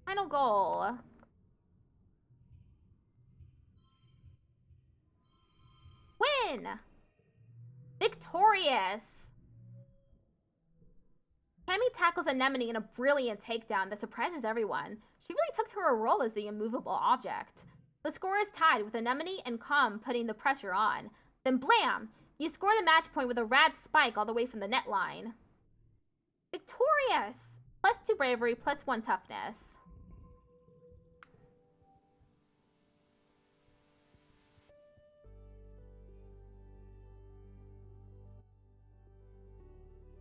Final goal. Win! Victorious! Tammy tackles Anemone in a brilliant takedown that surprises everyone. She really took to her role as the immovable object. The score is tied with Anemone and Com putting the pressure on. Then blam! You score the match point with a rad spike all the way from the net line. Victorious! +2 bravery, +1 toughness.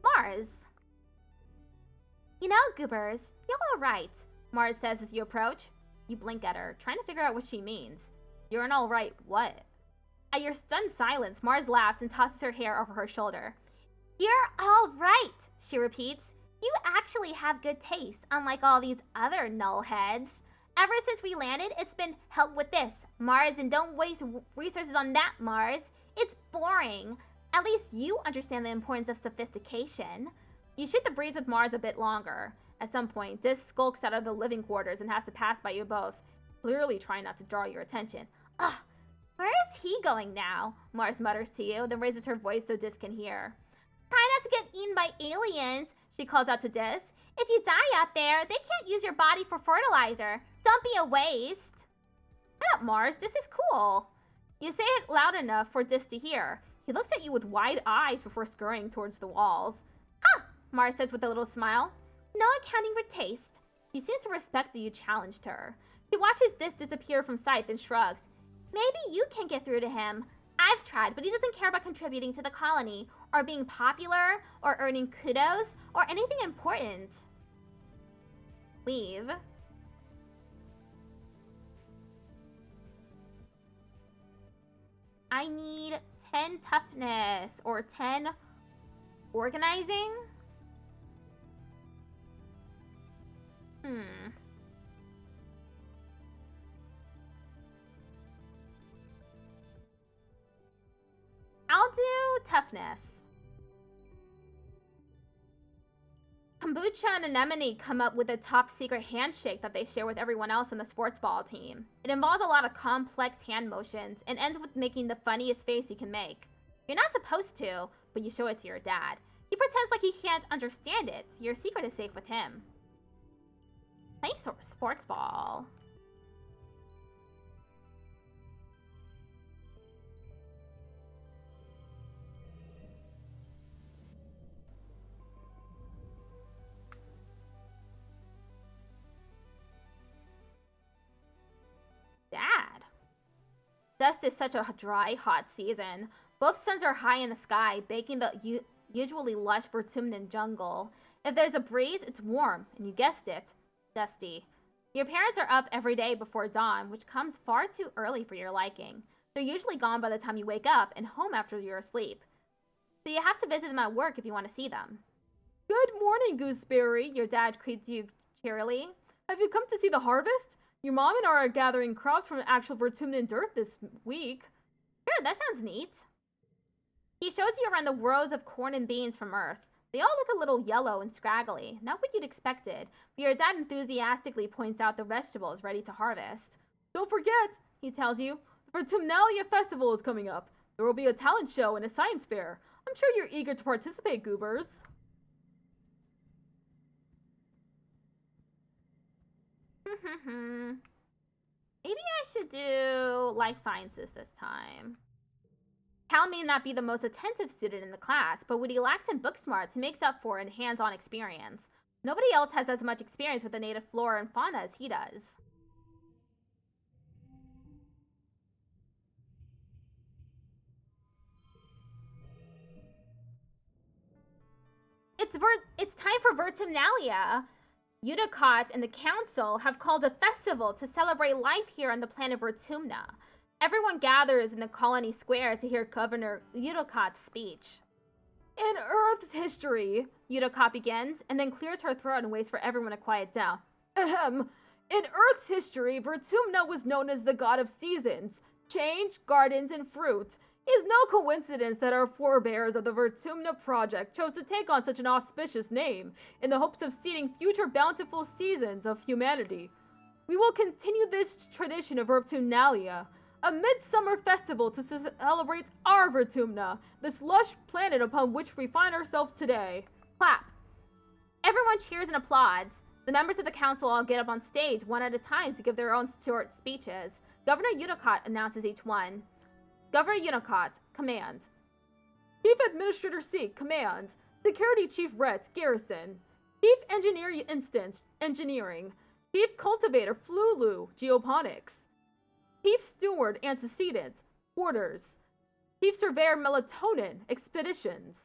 Mars. You know, Goobers, you're all right, Mars says as you approach. You blink at her, trying to figure out what she means. You're an all right what? At your stunned silence, Mars laughs and tosses her hair over her shoulder. You're all right, she repeats. You actually have good taste, unlike all these other nullheads. Ever since we landed, it's been help with this, Mars, and don't waste resources on that, Mars. It's boring. At least you understand the importance of sophistication. You shoot the breeze with Mars a bit longer. At some point, Dis skulks out of the living quarters and has to pass by you both, clearly trying not to draw your attention. Ugh, where is he going now? Mars mutters to you, then raises her voice so Dis can hear. Try not to get eaten by aliens, she calls out to Dis. If you die out there, they can't use your body for fertilizer. Don't be a waste. Shut up, Mars. This is cool. You say it loud enough for Dis to hear. He looks at you with wide eyes before scurrying towards the walls. Huh, Mars says with a little smile. No accounting for taste. She seems to respect that you challenged her. She watches Dis disappear from sight, then shrugs. Maybe you can get through to him. I've tried, but he doesn't care about contributing to the colony, or being popular, or earning kudos, or anything important. Leave. I need 10 toughness, or 10 organizing? I'll do toughness. Kombucha and Anemone come up with a top secret handshake that they share with everyone else on the sports ball team. It involves a lot of complex hand motions and ends with making the funniest face you can make. You're not supposed to, but you show it to your dad. He pretends like he can't understand it, so your secret is safe with him. Playing sports ball. Dad. Dust is such a dry, hot season. Both suns are high in the sky, baking the usually lush Vertumnan jungle. If there's a breeze, it's warm, and you guessed it, dusty. Your parents are up every day before dawn, which comes far too early for your liking. They're usually gone by the time you wake up and home after you're asleep. So you have to visit them at work if you want to see them. Good morning, Gooseberry, your dad greets you cheerily. Have you come to see the harvest? Your mom and I are gathering crops from actual Vertumnan dirt this week. Sure, that sounds neat. He shows you around the rows of corn and beans from Earth. They all look a little yellow and scraggly, not what you'd expected, but your dad enthusiastically points out the vegetables ready to harvest. Don't forget, he tells you, the Vertumnalia Festival is coming up. There will be a talent show and a science fair. I'm sure you're eager to participate, goobers. Maybe I should do life sciences this time. Cal may not be the most attentive student in the class, but what he lacks in book smarts, he makes up for in hands-on experience. Nobody else has as much experience with the native flora and fauna as he does. It's time for Vertumnalia. Udicot and the council have called a festival to celebrate life here on the planet Vertumna. Everyone gathers in the colony square to hear Governor Udicot's speech. In Earth's history, Udicot begins, and then clears her throat and waits for everyone to quiet down. Ahem. In Earth's history, Vertumna was known as the god of seasons, change, gardens, and fruit. It is no coincidence that our forebears of the Vertumna Project chose to take on such an auspicious name in the hopes of seeding future bountiful seasons of humanity. We will continue this tradition of Vertumnalia, a midsummer festival to celebrate our Vertumna, this lush planet upon which we find ourselves today. Clap. Everyone cheers and applauds. The members of the council all get up on stage one at a time to give their own short speeches. Governor Udicot announces each one. Governor Udicot, command. Chief Administrator Seek, command. Security Chief Rhett, garrison. Chief Engineer Instance, engineering. Chief Cultivator Flulu, geoponics. Chief Steward, antecedents, orders. Chief Surveyor Melatonin, expeditions.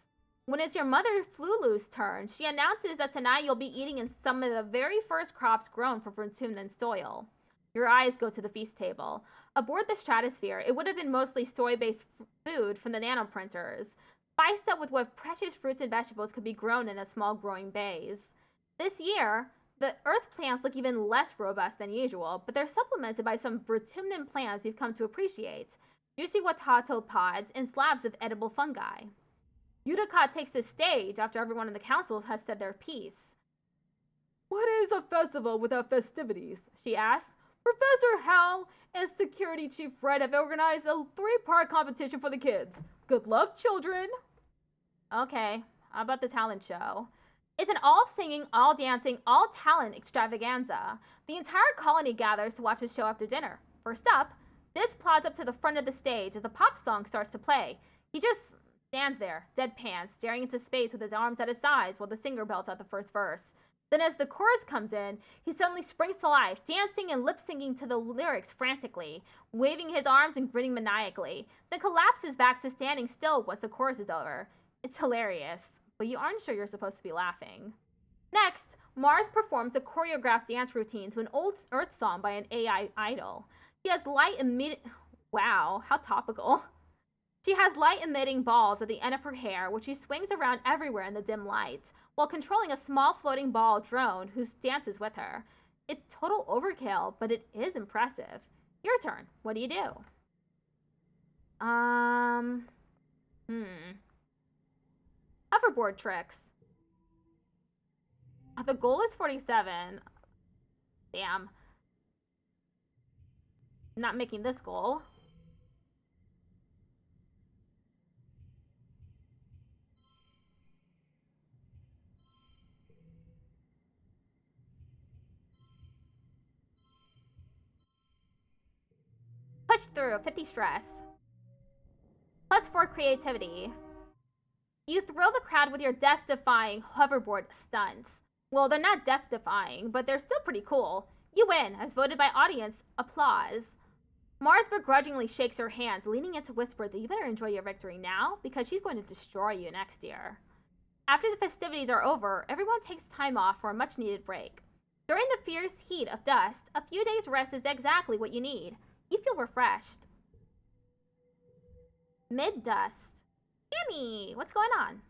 When it's your mother Flulu's turn, she announces that tonight you'll be eating in some of the very first crops grown from Vertumnan soil. Your eyes go to the feast table. Aboard the Stratosphere, it would have been mostly soy-based food from the nanoprinters, spiced up with what precious fruits and vegetables could be grown in the small growing bays. This year, the Earth plants look even less robust than usual, but they're supplemented by some Vertumnan plants you've come to appreciate. Juicy watato pods and slabs of edible fungi. Udicot takes the stage after everyone in the council has said their piece. What is a festival without festivities? She asks. Professor Hal and Security Chief Fred have organized a 3-part competition for the kids. Good luck, children. Okay, how about the talent show? It's an all-singing, all-dancing, all-talent extravaganza. The entire colony gathers to watch the show after dinner. First up, Diz plods up to the front of the stage as a pop song starts to play. He just stands there, deadpan, staring into space with his arms at his sides while the singer belts out the first verse. Then as the chorus comes in, he suddenly springs to life, dancing and lip-syncing to the lyrics frantically, waving his arms and grinning maniacally, then collapses back to standing still once the chorus is over. It's hilarious, but you aren't sure you're supposed to be laughing. Next, Mars performs a choreographed dance routine to an old Earth song by an AI idol. She has Wow, how topical. She has light-emitting balls at the end of her hair, which she swings around everywhere in the dim light, while controlling a small floating ball drone who dances with her. It's total overkill, but it is impressive. Your turn. What do you do? Hoverboard tricks. The goal is 47. Damn. Not making this goal. Push through, 50 stress. +4 creativity. You thrill the crowd with your death-defying hoverboard stunts. Well, they're not death-defying, but they're still pretty cool. You win, as voted by audience applause. Mars begrudgingly shakes her hands, leaning in to whisper that you better enjoy your victory now, because she's going to destroy you next year. After the festivities are over, everyone takes time off for a much-needed break. During the fierce heat of dust, a few days' rest is exactly what you need. You feel refreshed. Mid-dust. Cammy, what's going on?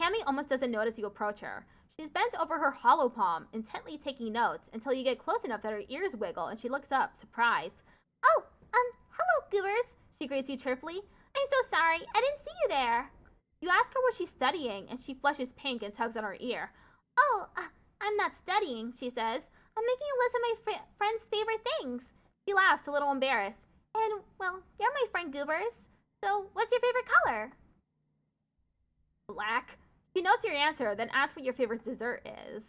Cammy almost doesn't notice you approach her. She's bent over her hollow palm, intently taking notes, until you get close enough that her ears wiggle and she looks up, surprised. Oh, hello, Goobers, she greets you cheerfully. I'm so sorry, I didn't see you there. You ask her what she's studying, and she flushes pink and tugs on her ear. Oh, I'm not studying, she says. I'm making a list of my friend's favorite things. She laughs, a little embarrassed. And, well, you're my friend Goobers. So, what's your favorite color? Black. She notes your answer, then asks what your favorite dessert is.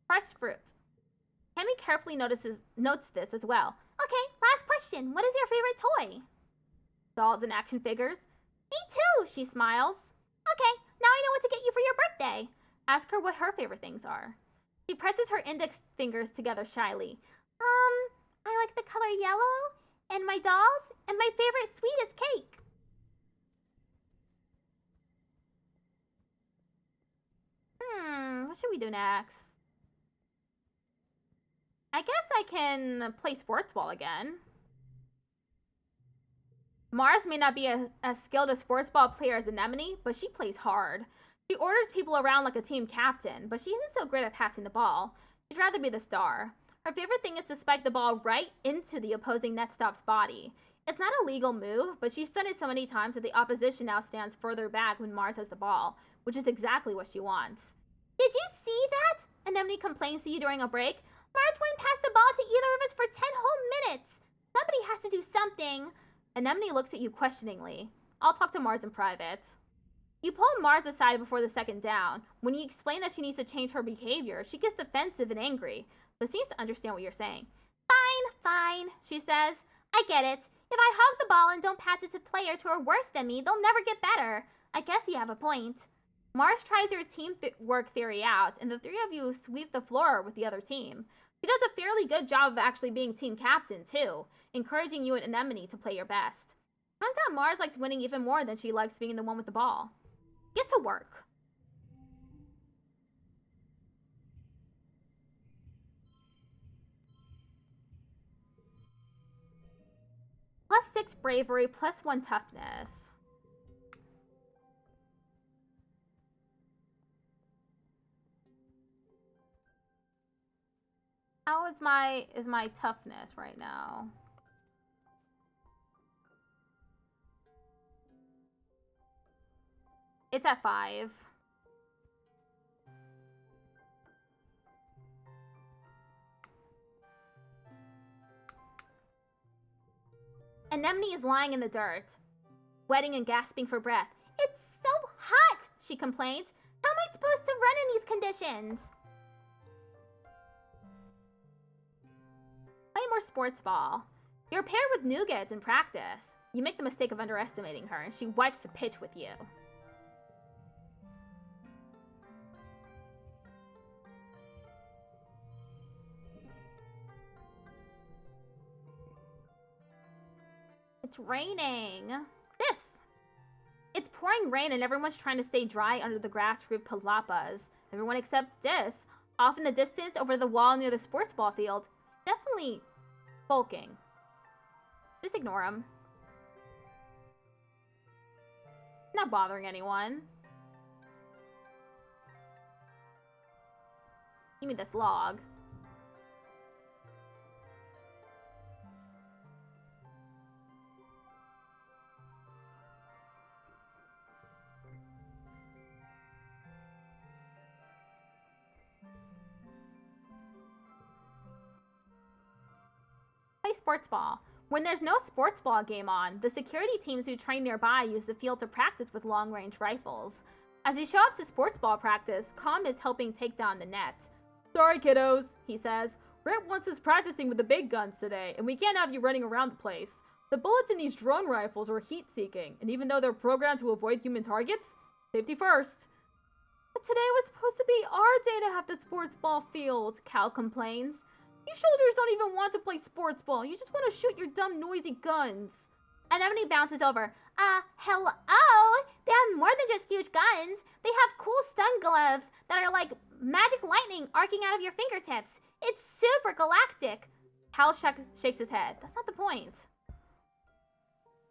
Fresh fruit. Tammy carefully notes this as well. Okay, last question. What is your favorite toy? Dolls and action figures. Me too, she smiles. Okay, now I know what to get you for your birthday. Ask her what her favorite things are. She presses her index fingers together shyly. I like the color yellow, and my dolls, and my favorite sweet is cake. What should we do next? I guess I can play sports ball again. Mars may not be as skilled a sports ball player as Anemone, but she plays hard. She orders people around like a team captain, but she isn't so great at passing the ball. She'd rather be the star. Her favorite thing is to spike the ball right into the opposing net stop's body. It's not a legal move, but she's done it so many times that the opposition now stands further back when Mars has the ball, which is exactly what she wants. Did you see that? Anemone complains to you during a break. Mars wouldn't pass the ball to either of us for 10 whole minutes. Somebody has to do something. Anemone looks at you questioningly. I'll talk to Mars in private. You pull Mars aside before the second down. When you explain that she needs to change her behavior, she gets defensive and angry, but seems to understand what you're saying. Fine, she says. I get it. If I hog the ball and don't pass it to players who are worse than me, they'll never get better. I guess you have a point. Mars tries your teamwork theory out, and the three of you sweep the floor with the other team. She does a fairly good job of actually being team captain, too, encouraging you and Anemone to play your best. Turns out Mars likes winning even more than she likes being the one with the ball. Get to work. +6 bravery, +1 toughness. How is my toughness right now? It's at 5. Anemone is lying in the dirt, sweating and gasping for breath. It's so hot, she complains. How am I supposed to run in these conditions? Play more sports ball. You're paired with Nougats in practice. You make the mistake of underestimating her, and she wipes the pitch with you. It's raining. It's pouring rain and everyone's trying to stay dry under the grass-roofed palapas. Everyone except Dis, off in the distance over the wall near the sports ball field. Definitely bulking. Just ignore him. Not bothering anyone. Give me this log. Play sports ball. When there's no sports ball game on, the security teams who train nearby use the field to practice with long-range rifles. As you show up to sports ball practice, Calm is helping take down the net. Sorry, kiddos, he says. Rip wants us practicing with the big guns today, and we can't have you running around the place. The bullets in these drone rifles are heat-seeking, and even though they're programmed to avoid human targets, safety first. But today was supposed to be our day to have the sports ball field, Cal complains. You soldiers don't even want to play sports ball. You just want to shoot your dumb, noisy guns. Anemone bounces over. Hello? They have more than just huge guns. They have cool stun gloves that are like magic lightning arcing out of your fingertips. It's super galactic. Cal shakes his head. That's not the point.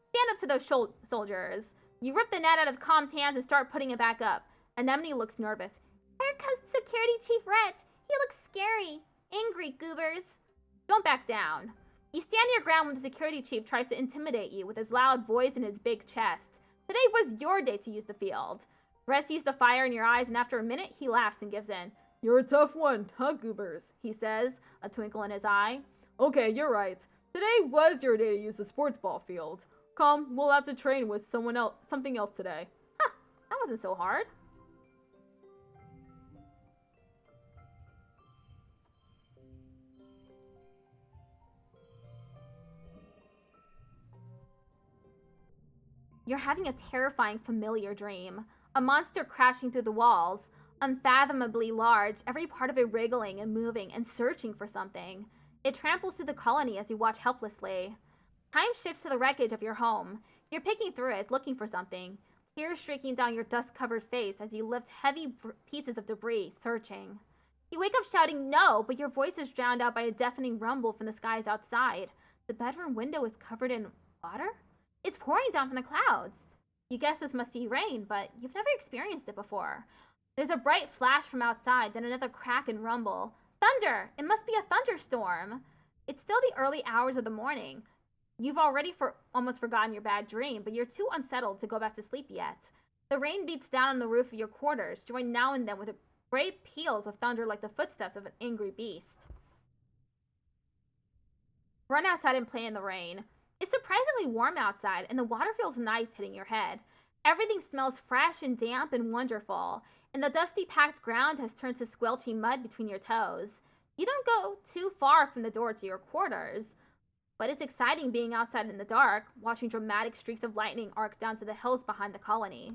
Stand up to those soldiers. You rip the net out of Calm's hands and start putting it back up. Anemone looks nervous. Here comes Security Chief Rhett. He looks scary. Angry, goobers. Don't back down. You stand your ground when the security chief tries to intimidate you with his loud voice and his big chest. Today was your day to use the field. Rhett sees the fire in your eyes, and after a minute, he laughs and gives in. You're a tough one, huh, goobers? He says, a twinkle in his eye. Okay, you're right. Today was your day to use the sports ball field. Come, we'll have to train with something else today. Huh, that wasn't so hard. You're having a terrifying familiar dream. A monster crashing through the walls, unfathomably large, every part of it wriggling and moving and searching for something. It tramples through the colony as you watch helplessly. Time shifts to the wreckage of your home. You're picking through it, looking for something. Tears streaking down your dust-covered face as you lift heavy pieces of debris, searching. You wake up shouting no, but your voice is drowned out by a deafening rumble from the skies outside. The bedroom window is covered in water? It's pouring down from the clouds. You guess this must be rain, but you've never experienced it before. There's a bright flash from outside, then another crack and rumble. Thunder! It must be a thunderstorm. It's still the early hours of the morning. You've already almost forgotten your bad dream, but you're too unsettled to go back to sleep yet. The rain beats down on the roof of your quarters, joined now and then with great peals of thunder like the footsteps of an angry beast. Run outside and play in the rain. It's surprisingly warm outside, and the water feels nice hitting your head. Everything smells fresh and damp and wonderful, and the dusty packed ground has turned to squelchy mud between your toes. You don't go too far from the door to your quarters, but it's exciting being outside in the dark, watching dramatic streaks of lightning arc down to the hills behind the colony.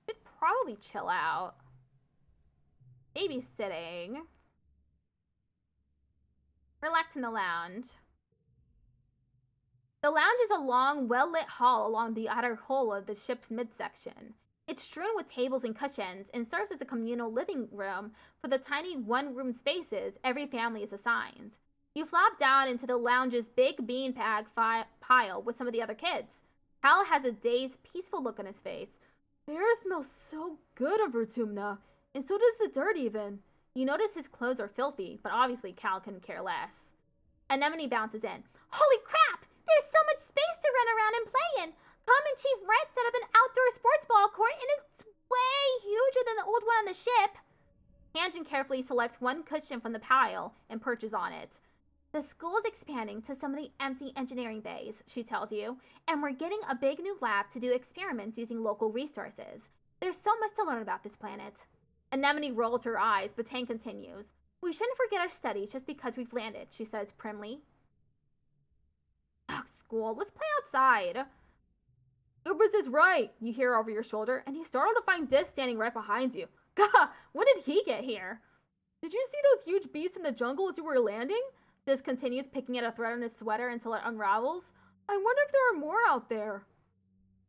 Should probably chill out. Babysitting. Relax in the lounge. The lounge is a long, well-lit hall along the outer hull of the ship's midsection. It's strewn with tables and cushions and serves as a communal living room for the tiny one-room spaces every family is assigned. You flop down into the lounge's big beanbag pile with some of the other kids. Hal has a dazed, peaceful look on his face. The air smells so good of Vertumna, and so does the dirt even. You notice his clothes are filthy, but obviously Cal couldn't care less. Anemone bounces in. Holy crap! There's so much space to run around and play in! Common Chief Red set up an outdoor sports ball court, and it's way huger than the old one on the ship. Tangent carefully selects one cushion from the pile and perches on it. The school is expanding to some of the empty engineering bays, she tells you, and we're getting a big new lab to do experiments using local resources. There's so much to learn about this planet. Anemone rolls her eyes, but Tang continues. We shouldn't forget our studies just because we've landed, she says primly. Ugh, school, let's play outside. Ubers is right, you hear over your shoulder, and you startle to find Dis standing right behind you. Gah, when did he get here? Did you see those huge beasts in the jungle as you were landing? Dis continues, picking at a thread on his sweater until it unravels. I wonder if there are more out there.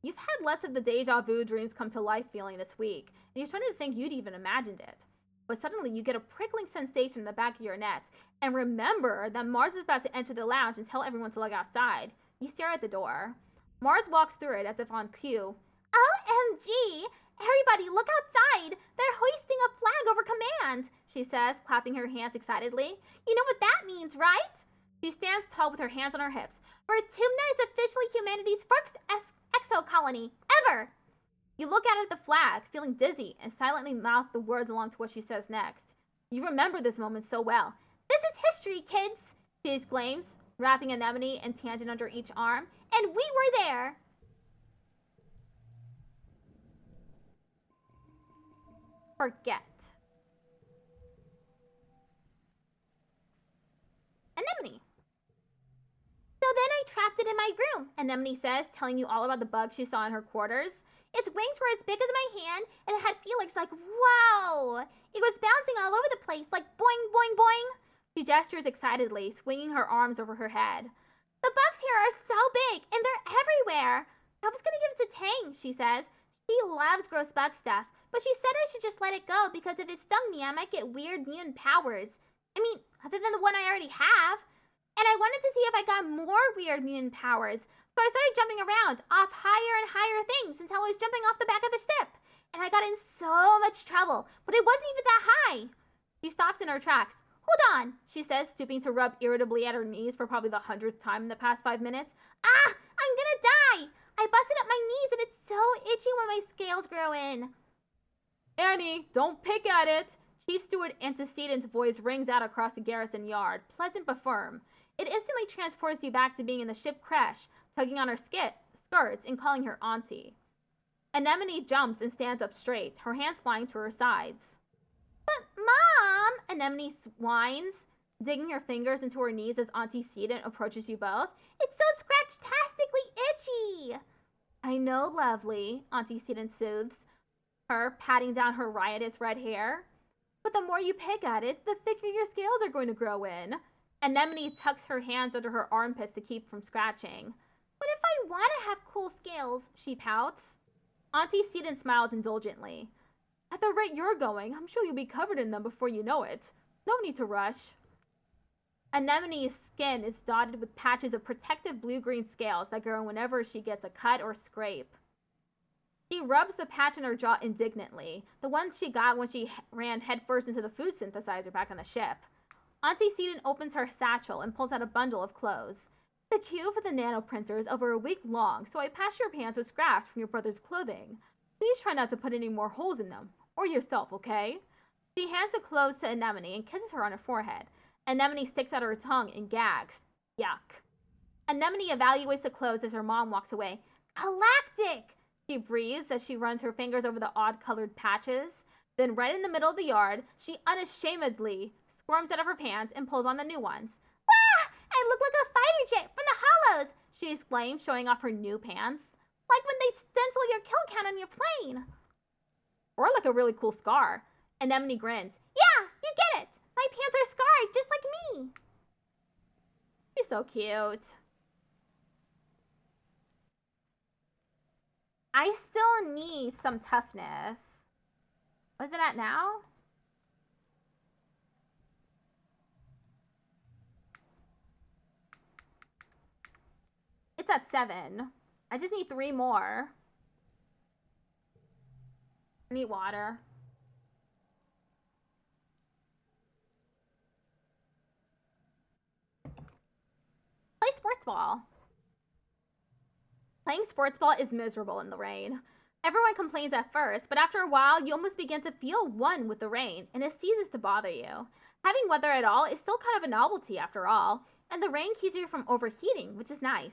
You've had less of the deja vu dreams come to life feeling this week, and you're starting to think you'd even imagined it. But suddenly you get a prickling sensation in the back of your neck, and remember that Mars is about to enter the lounge and tell everyone to look outside. You stare at the door. Mars walks through it as if on cue. OMG! Everybody, look outside! They're hoisting a flag over command, she says, clapping her hands excitedly. You know what that means, right? She stands tall with her hands on her hips. Vertumna is officially humanity's first exocolony ever! You look at the flag, feeling dizzy, and silently mouth the words along to what she says next. You remember this moment so well. This is history, kids, she exclaims, wrapping Anemone and Tangent under each arm. And we were there! Forget. Anemone. So then I trapped it in my room, Anemone says, telling you all about the bug she saw in her quarters. Its wings were as big as my hand, and it had feelers like, wow! It was bouncing all over the place, like boing, boing, boing. She gestures excitedly, swinging her arms over her head. The bugs here are so big, and they're everywhere. I was gonna give it to Tang, she says. She loves gross bug stuff, but she said I should just let it go because if it stung me, I might get weird mutant powers. I mean, other than the one I already have. And I wanted to see if I got more weird mutant powers, So I started jumping around, off higher and higher things until I was jumping off the back of the ship. And I got in so much trouble, but it wasn't even that high. She stops in her tracks. Hold on, she says, stooping to rub irritably at her knees for probably the 100th time in the past 5 minutes. Ah, I'm gonna die! I busted up my knees and it's so itchy when my scales grow in. Annie, don't pick at it. Chief Steward Antecedent's voice rings out across the garrison yard, pleasant but firm. It instantly transports you back to being in the ship crash, tugging on her skirts and calling her auntie. Anemone jumps and stands up straight, her hands flying to her sides. But Mom, Anemone whines, digging her fingers into her knees as Auntie Sedent approaches you both. It's so scratch-tastically itchy. I know, lovely, Auntie Sedent soothes her, patting down her riotous red hair. But the more you pick at it, the thicker your scales are going to grow in. Anemone tucks her hands under her armpits to keep from scratching. But if I want to have cool scales, she pouts. Auntie Sedent smiles indulgently. At the rate you're going, I'm sure you'll be covered in them before you know it. No need to rush. Anemone's skin is dotted with patches of protective blue-green scales that grow whenever she gets a cut or scrape. She rubs the patch on her jaw indignantly, the one she got when she ran headfirst into the food synthesizer back on the ship. Auntie Sedent opens her satchel and pulls out a bundle of clothes. The queue for the nanoprinter is over a week long, so I patched your pants with scraps from your brother's clothing. Please try not to put any more holes in them. Or yourself, okay? She hands the clothes to Anemone and kisses her on her forehead. Anemone sticks out her tongue and gags. Yuck. Anemone evaluates the clothes as her mom walks away. Galactic! She breathes as she runs her fingers over the odd-colored patches. Then right in the middle of the yard, she unashamedly squirms out of her pants and pulls on the new ones. Wah! I look like a fighter jet from the Hollows! She exclaims, showing off her new pants. Like when they stencil your kill count on your plane. Or like a really cool scar. Anemone grins. Yeah, you get it. My pants are scarred just like me. She's so cute. I still need some toughness. What's it at now? It's at 7. I just need 3 more. I need water. Play sports ball. Playing sports ball is miserable in the rain. Everyone complains at first, but after a while, you almost begin to feel one with the rain, and it ceases to bother you. Having weather at all is still kind of a novelty after all, and the rain keeps you from overheating, which is nice.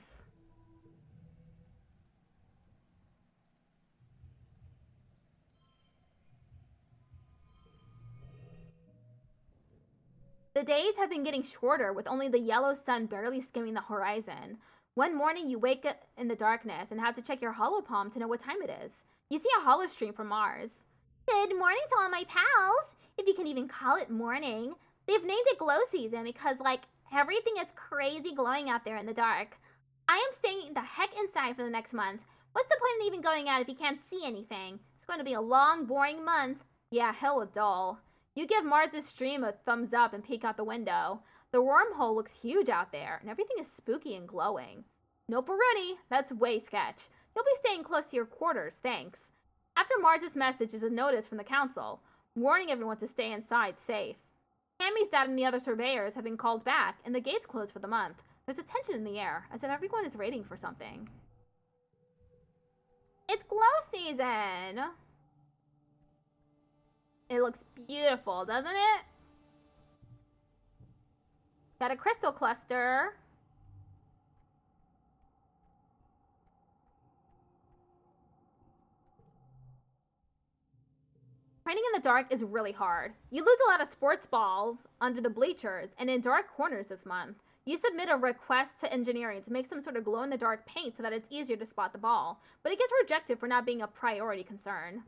The days have been getting shorter, with only the yellow sun barely skimming the horizon. One morning, you wake up in the darkness and have to check your holopalm to know what time it is. You see a holostream from Mars. Good morning to all my pals, if you can even call it morning. They've named it glow season because, like, everything is crazy glowing out there in the dark. I am staying the heck inside for the next month. What's the point in even going out if you can't see anything? It's going to be a long, boring month. Yeah, hella dull. You give Mars' stream a thumbs up and peek out the window. The wormhole looks huge out there, and everything is spooky and glowing. No Baruni, that's way sketch. You'll be staying close to your quarters, thanks. After Mars' message is a notice from the council, warning everyone to stay inside safe. Tammy's dad and the other surveyors have been called back, and the gates closed for the month. There's a tension in the air, as if everyone is waiting for something. It's glow season! It looks beautiful, doesn't it? Got a crystal cluster. Training in the dark is really hard. You lose a lot of sports balls under the bleachers and in dark corners this month. You submit a request to engineering to make some sort of glow-in-the-dark paint so that it's easier to spot the ball, but it gets rejected for not being a priority concern.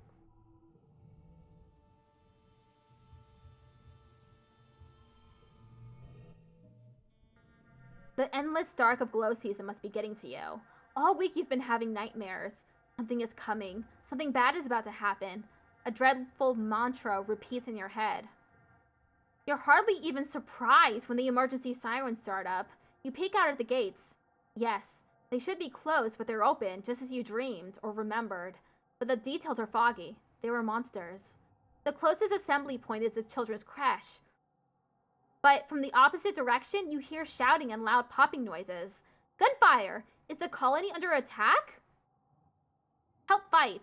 The endless dark of glow season must be getting to you. All week you've been having nightmares. Something is coming. Something bad is about to happen. A dreadful mantra repeats in your head. You're hardly even surprised when the emergency sirens start up. You peek out at the gates. Yes, They should be closed, but they're open, just as you dreamed or remembered. But the details are foggy. They were monsters. The closest assembly point is the children's creche. But from the opposite direction, you hear shouting and loud popping noises. Gunfire! Is the colony under attack? Help fight.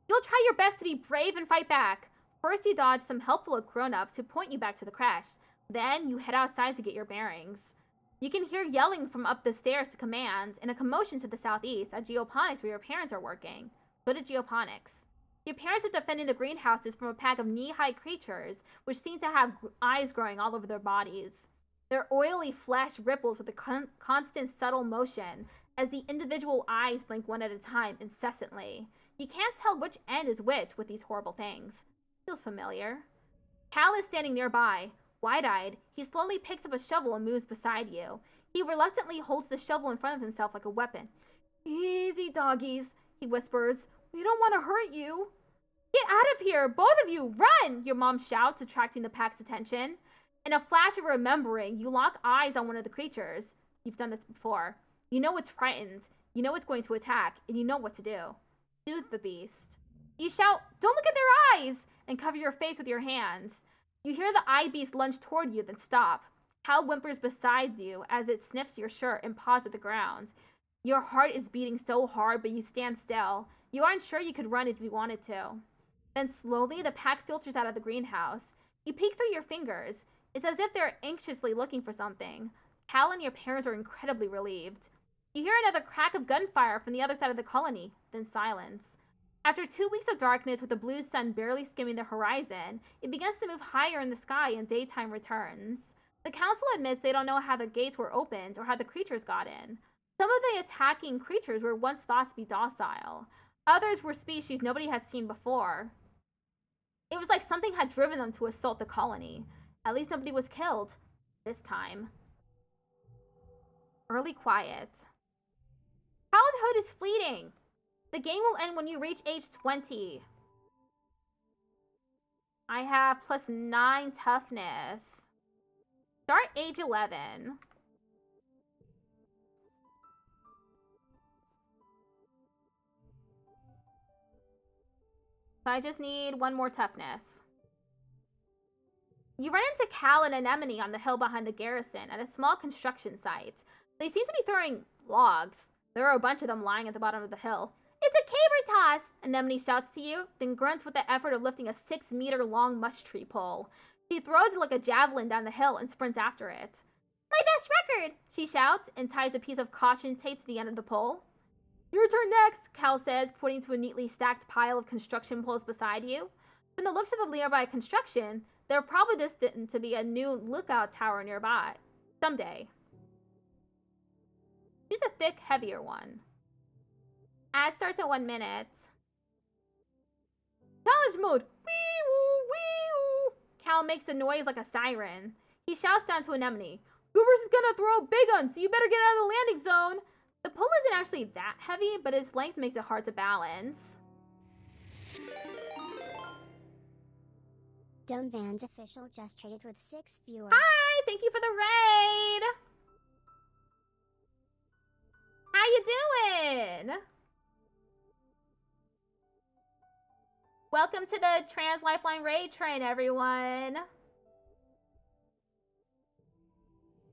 You'll try your best to be brave and fight back. First, you dodge some helpful grown-ups who point you back to the creche. Then, you head outside to get your bearings. You can hear yelling from up the stairs to commands and a commotion to the southeast at geoponics where your parents are working. Go to geoponics. Your parents are defending the greenhouses from a pack of knee-high creatures, which seem to have eyes growing all over their bodies. Their oily flesh ripples with a constant subtle motion as the individual eyes blink one at a time incessantly. You can't tell which end is which with these horrible things. Feels familiar. Cal is standing nearby. Wide-eyed, he slowly picks up a shovel and moves beside you. He reluctantly holds the shovel in front of himself like a weapon. Easy, doggies, he whispers. We don't want to hurt you. Get out of here, both of you, run! Your mom shouts, attracting the pack's attention. In a flash of remembering, you lock eyes on one of the creatures. You've done this before. You know it's frightened, you know it's going to attack, and you know what to do. Soothe the beast. You shout, don't look at their eyes, and cover your face with your hands. You hear the eye beast lunge toward you, then stop. Cal whimpers beside you as it sniffs your shirt and paws at the ground. Your heart is beating so hard, but you stand still. You aren't sure you could run if you wanted to. Then slowly, the pack filters out of the greenhouse. You peek through your fingers. It's as if they're anxiously looking for something. Cal and your parents are incredibly relieved. You hear another crack of gunfire from the other side of the colony, then silence. After 2 weeks of darkness with the blue sun barely skimming the horizon, it begins to move higher in the sky and daytime returns. The council admits they don't know how the gates were opened or how the creatures got in. Some of the attacking creatures were once thought to be docile. Others were species nobody had seen before. It was like something had driven them to assault the colony. At least nobody was killed. This time. Early quiet. Childhood is fleeting. The game will end when you reach age 20. I have +9 toughness. Start age 11. So I just need 1 more toughness. You run into Cal and Anemone on the hill behind the garrison at a small construction site. They seem to be throwing logs. There are a bunch of them lying at the bottom of the hill. It's a caber toss! Anemone shouts to you, then grunts with the effort of lifting a 6-meter-long mush tree pole. She throws it like a javelin down the hill and sprints after it. My best record! She shouts and ties a piece of caution tape to the end of the pole. Your turn next, Cal says, pointing to a neatly stacked pile of construction poles beside you. From the looks of the nearby construction, they're probably destined to be a new lookout tower nearby. Someday. Use a thick, heavier one. Ad starts at 1 minute. Challenge mode! Wee-woo, wee-woo! Cal makes a noise like a siren. He shouts down to Anemone. Goobers is gonna throw a big one, so you better get out of the landing zone! The pole isn't actually that heavy, but its length makes it hard to balance. Dome Van's official just traded with 6 viewers. Hi! Thank you for the raid! How you doing? Welcome to the Trans Lifeline raid train, everyone.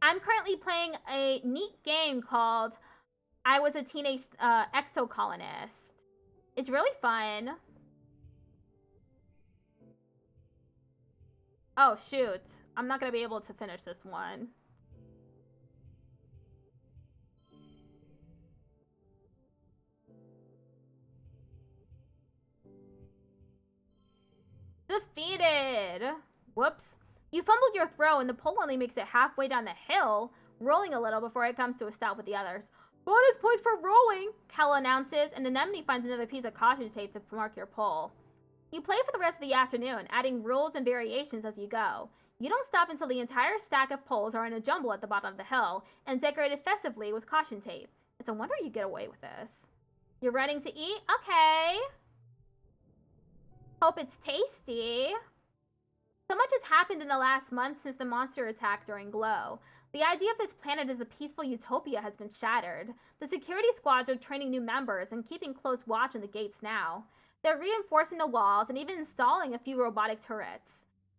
I'm currently playing a neat game called I Was a Teenage Exocolonist. It's really fun. Oh, shoot. I'm not going to be able to finish this one. Defeated! Whoops. You fumbled your throw and the pole only makes it halfway down the hill, rolling a little before it comes to a stop with the others. Bonus points for rolling, Cal announces, and Anemone finds another piece of caution tape to mark your pole. You play for the rest of the afternoon, adding rules and variations as you go. You don't stop until the entire stack of poles are in a jumble at the bottom of the hill and decorated festively with caution tape. It's a wonder you get away with this. You're ready to eat? Okay. Hope it's tasty. So much has happened in the last month since the monster attack during Glow. The idea of this planet as a peaceful utopia has been shattered. The security squads are training new members and keeping close watch on the gates now. They're reinforcing the walls and even installing a few robotic turrets.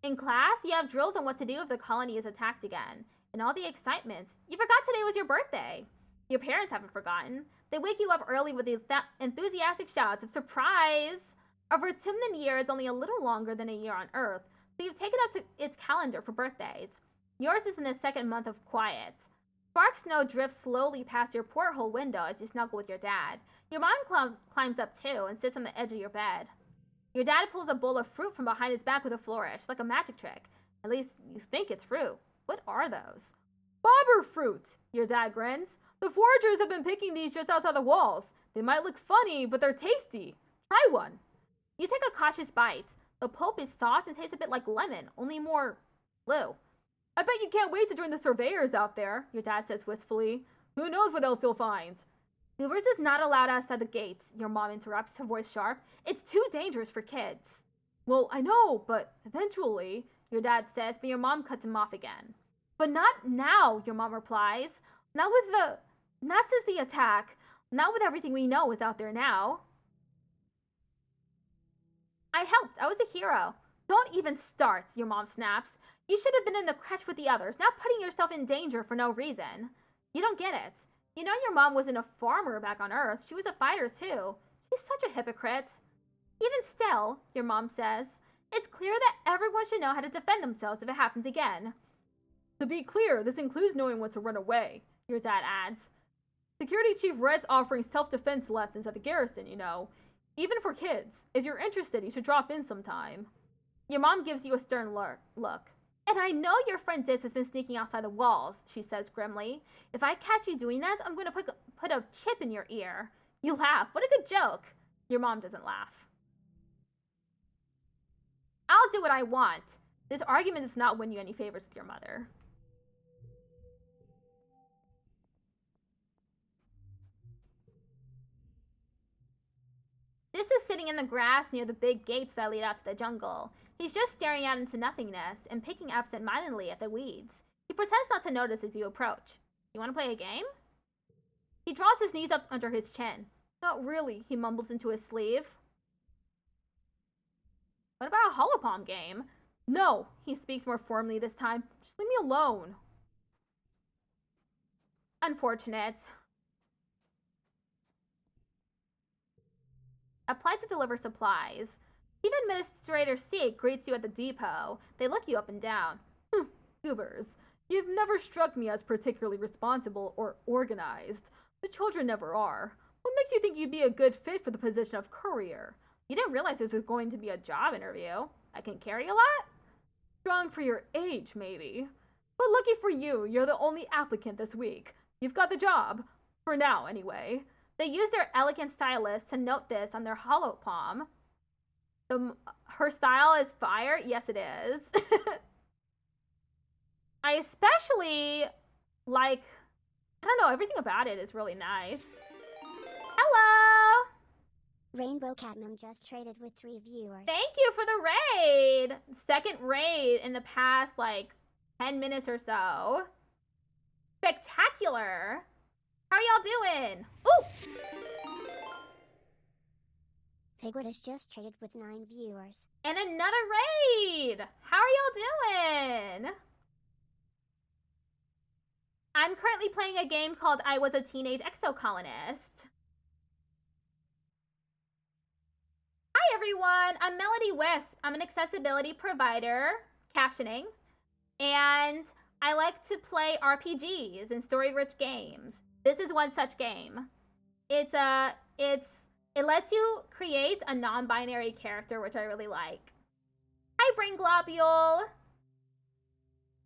In class, you have drills on what to do if the colony is attacked again. And all the excitement. You forgot today was your birthday. Your parents haven't forgotten. They wake you up early with the enthusiastic shouts of surprise. A Vertumnan year is only a little longer than a year on Earth, so you've taken out its calendar for birthdays. Yours is in the second month of quiet. Spark snow drifts slowly past your porthole window as you snuggle with your dad. Your mom climbs up too and sits on the edge of your bed. Your dad pulls a bowl of fruit from behind his back with a flourish, like a magic trick. At least you think it's fruit. What are those? Bobber fruit, your dad grins. The foragers have been picking these just outside the walls. They might look funny, but they're tasty. Try one. You take a cautious bite. The pulp is soft and tastes a bit like lemon, only more blue. I bet you can't wait to join the surveyors out there, your dad says wistfully. Who knows what else you'll find? Goobers is not allowed outside the gates, your mom interrupts, her voice sharp. It's too dangerous for kids. Well, I know, but eventually, your dad says, but your mom cuts him off again. But not now, your mom replies. Not since the attack. Not with everything we know is out there now. I helped. I was a hero. Don't even start, your mom snaps. You should have been in the crèche with the others, not putting yourself in danger for no reason. You don't get it. You know your mom wasn't a farmer back on Earth. She was a fighter, too. She's such a hypocrite. Even still, your mom says, it's clear that everyone should know how to defend themselves if it happens again. To be clear, this includes knowing when to run away, your dad adds. Security Chief Red's offering self-defense lessons at the garrison, you know. Even for kids. If you're interested, you should drop in sometime. Your mom gives you a stern look. And I know your friend Dis has been sneaking outside the walls, she says grimly. If I catch you doing that, I'm going to put a chip in your ear. You laugh. What a good joke. Your mom doesn't laugh. I'll do what I want. This argument does not win you any favors with your mother. Dis is sitting in the grass near the big gates that lead out to the jungle. He's just staring out into nothingness and picking absent-mindedly at the weeds. He pretends not to notice as you approach. You want to play a game? He draws his knees up under his chin. Not really, he mumbles into his sleeve. What about a holopalm game? No, he speaks more formally this time. Just leave me alone. Unfortunate. Apply to deliver supplies. Chief Administrator Seek greets you at the depot. They look you up and down. Goobers, you've never struck me as particularly responsible or organized. The children never are. What makes you think you'd be a good fit for the position of courier? You didn't realize this was going to be a job interview. I can carry a lot? Strong for your age, maybe. But lucky for you, you're the only applicant this week. You've got the job. For now, anyway. They use their elegant stylus to note this on their holopalm. Her style is fire? Yes, it is. I especially like, I don't know, everything about it is really nice. Hello! Rainbow Catnum just traded with 3 viewers. Thank you for the raid! Second raid in the past, 10 minutes or so. Spectacular! How are y'all doing? Ooh! Pigwood has just traded with 9 viewers. And another raid! How are y'all doing? I'm currently playing a game called I Was a Teenage Exocolonist. Hi everyone, I'm Melody Wisp. I'm an accessibility provider, captioning, and I like to play RPGs and story-rich games. This is one such game. It lets you create a non-binary character, which I really like. Hi, Brain Globule.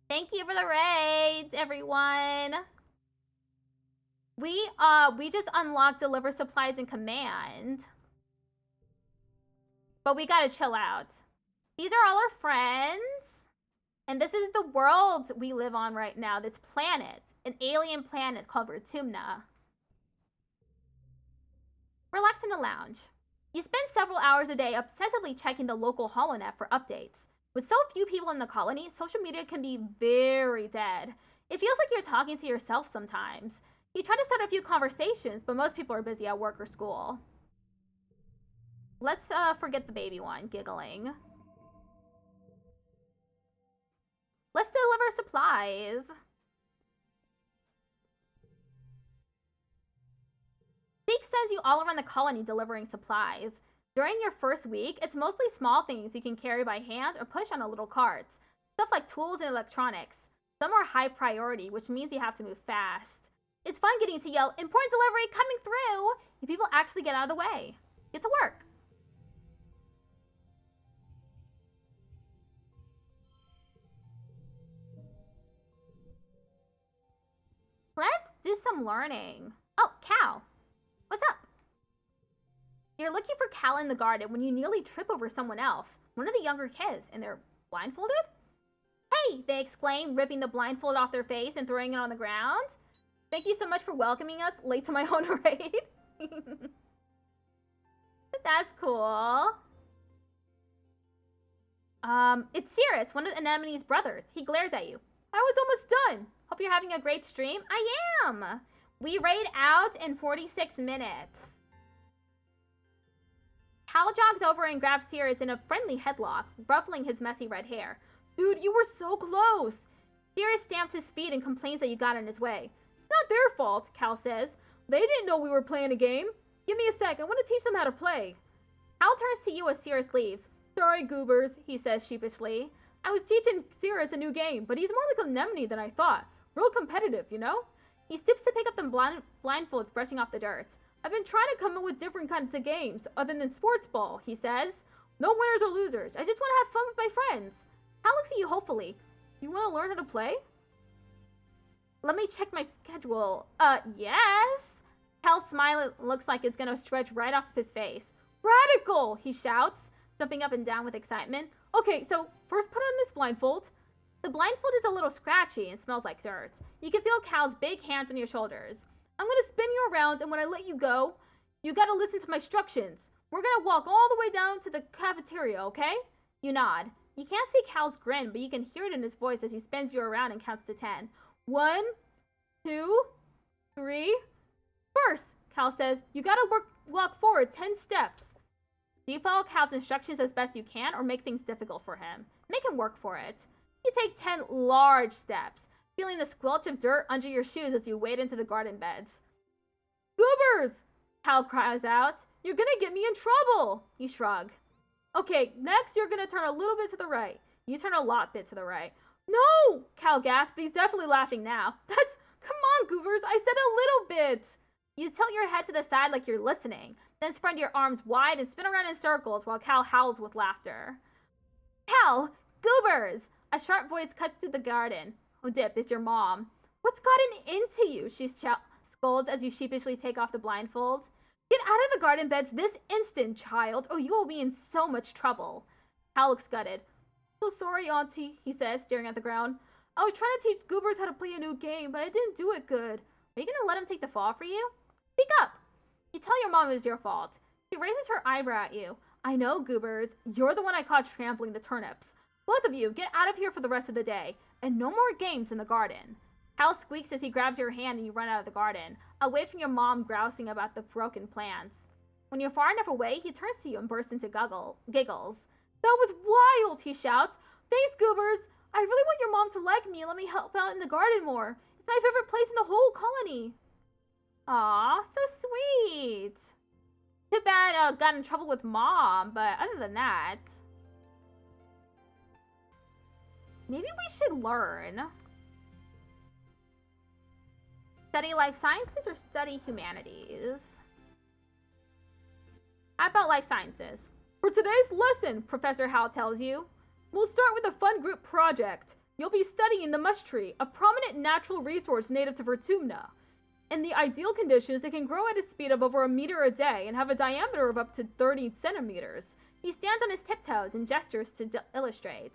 Thank you for the raids, everyone. We just unlocked Deliver Supplies in Command. But we gotta chill out. These are all our friends. And this is the world we live on right now, this planet. An alien planet called Vertumna. Relax in a lounge. You spend several hours a day obsessively checking the local holonet for updates. With so few people in the colony, social media can be very dead. It feels like you're talking to yourself sometimes. You try to start a few conversations, but most people are busy at work or school. Let's forget the baby one, giggling. Let's deliver supplies. Seek sends you all around the colony delivering supplies. During your first week, it's mostly small things you can carry by hand or push on a little carts. Stuff like tools and electronics. Some are high priority, which means you have to move fast. It's fun getting to yell, "Important delivery coming through!" and people actually get out of the way. Get to work. Let's do some learning. Oh, Cal. What's up? You're looking for Cal in the garden when you nearly trip over someone else, one of the younger kids, and they're blindfolded? Hey, they exclaim, ripping the blindfold off their face and throwing it on the ground. Thank you so much for welcoming us late to my own raid. That's cool. It's Cirrus, one of Anemone's brothers. He glares at you. I was almost done. Hope you're having a great stream. I am. We raid out in 46 minutes. Cal jogs over and grabs Cirrus in a friendly headlock, ruffling his messy red hair. Dude, you were so close. Cirrus stamps his feet and complains that you got in his way. Not their fault, Cal says. They didn't know we were playing a game. Give me a sec, I want to teach them how to play. Cal turns to you as Cirrus leaves. Sorry, goobers, he says sheepishly. I was teaching Cirrus a new game, but he's more like an anemone than I thought. Real competitive, you know? He stoops to pick up the blindfolds, brushing off the dirt. I've been trying to come up with different kinds of games, other than sports ball, he says. No winners or losers. I just want to have fun with my friends. Cal looks at you hopefully. You want to learn how to play? Let me check my schedule. Yes? Cal's smile looks like it's gonna stretch right off of his face. Radical, he shouts, jumping up and down with excitement. Okay, so first put on this blindfold. The blindfold is a little scratchy and smells like dirt. You can feel Cal's big hands on your shoulders. I'm gonna spin you around, and when I let you go, you gotta listen to my instructions. We're gonna walk all the way down to the cafeteria, okay? You nod. You can't see Cal's grin, but you can hear it in his voice as he spins you around and counts to 10. 1, 2, 3. First, Cal says, you gotta walk forward 10 steps. Do you follow Cal's instructions as best you can, or make things difficult for him? Make him work for it. You take 10 large steps, feeling the squelch of dirt under your shoes as you wade into the garden beds. Goobers! Cal cries out. You're gonna get me in trouble! You shrug. Okay, next you're gonna turn a little bit to the right. You turn a lot bit to the right. No! Cal gasps, but he's definitely laughing now. Come on, Goobers, I said a little bit! You tilt your head to the side like you're listening, then spread your arms wide and spin around in circles while Cal howls with laughter. Cal! Goobers! A sharp voice cuts through the garden. Oh, Dip, it's your mom. What's gotten into you? She scolds as you sheepishly take off the blindfold. Get out of the garden beds this instant, child, or you will be in so much trouble. Cal looks gutted. So sorry, Auntie, he says, staring at the ground. I was trying to teach Goobers how to play a new game, but I didn't do it good. Are you gonna let him take the fall for you? Speak up. You tell your mom it was your fault. She raises her eyebrow at you. I know, Goobers. You're the one I caught trampling the turnips. Both of you, get out of here for the rest of the day. And no more games in the garden. Cal squeaks as he grabs your hand and you run out of the garden, away from your mom grousing about the broken plans. When you're far enough away, he turns to you and bursts into giggles. That was wild, he shouts. Thanks, Goobers. I really want your mom to like me and let me help out in the garden more. It's my favorite place in the whole colony. Aw, so sweet. Too bad I got in trouble with Mom, but other than that... Maybe we should learn. Study life sciences or study humanities? How about life sciences? For today's lesson, Professor Hal tells you, we'll start with a fun group project. You'll be studying the mush tree, a prominent natural resource native to Vertumna. In the ideal conditions, it can grow at a speed of over 1 meter a day and have a diameter of up to 30 centimeters. He stands on his tiptoes and gestures to illustrate.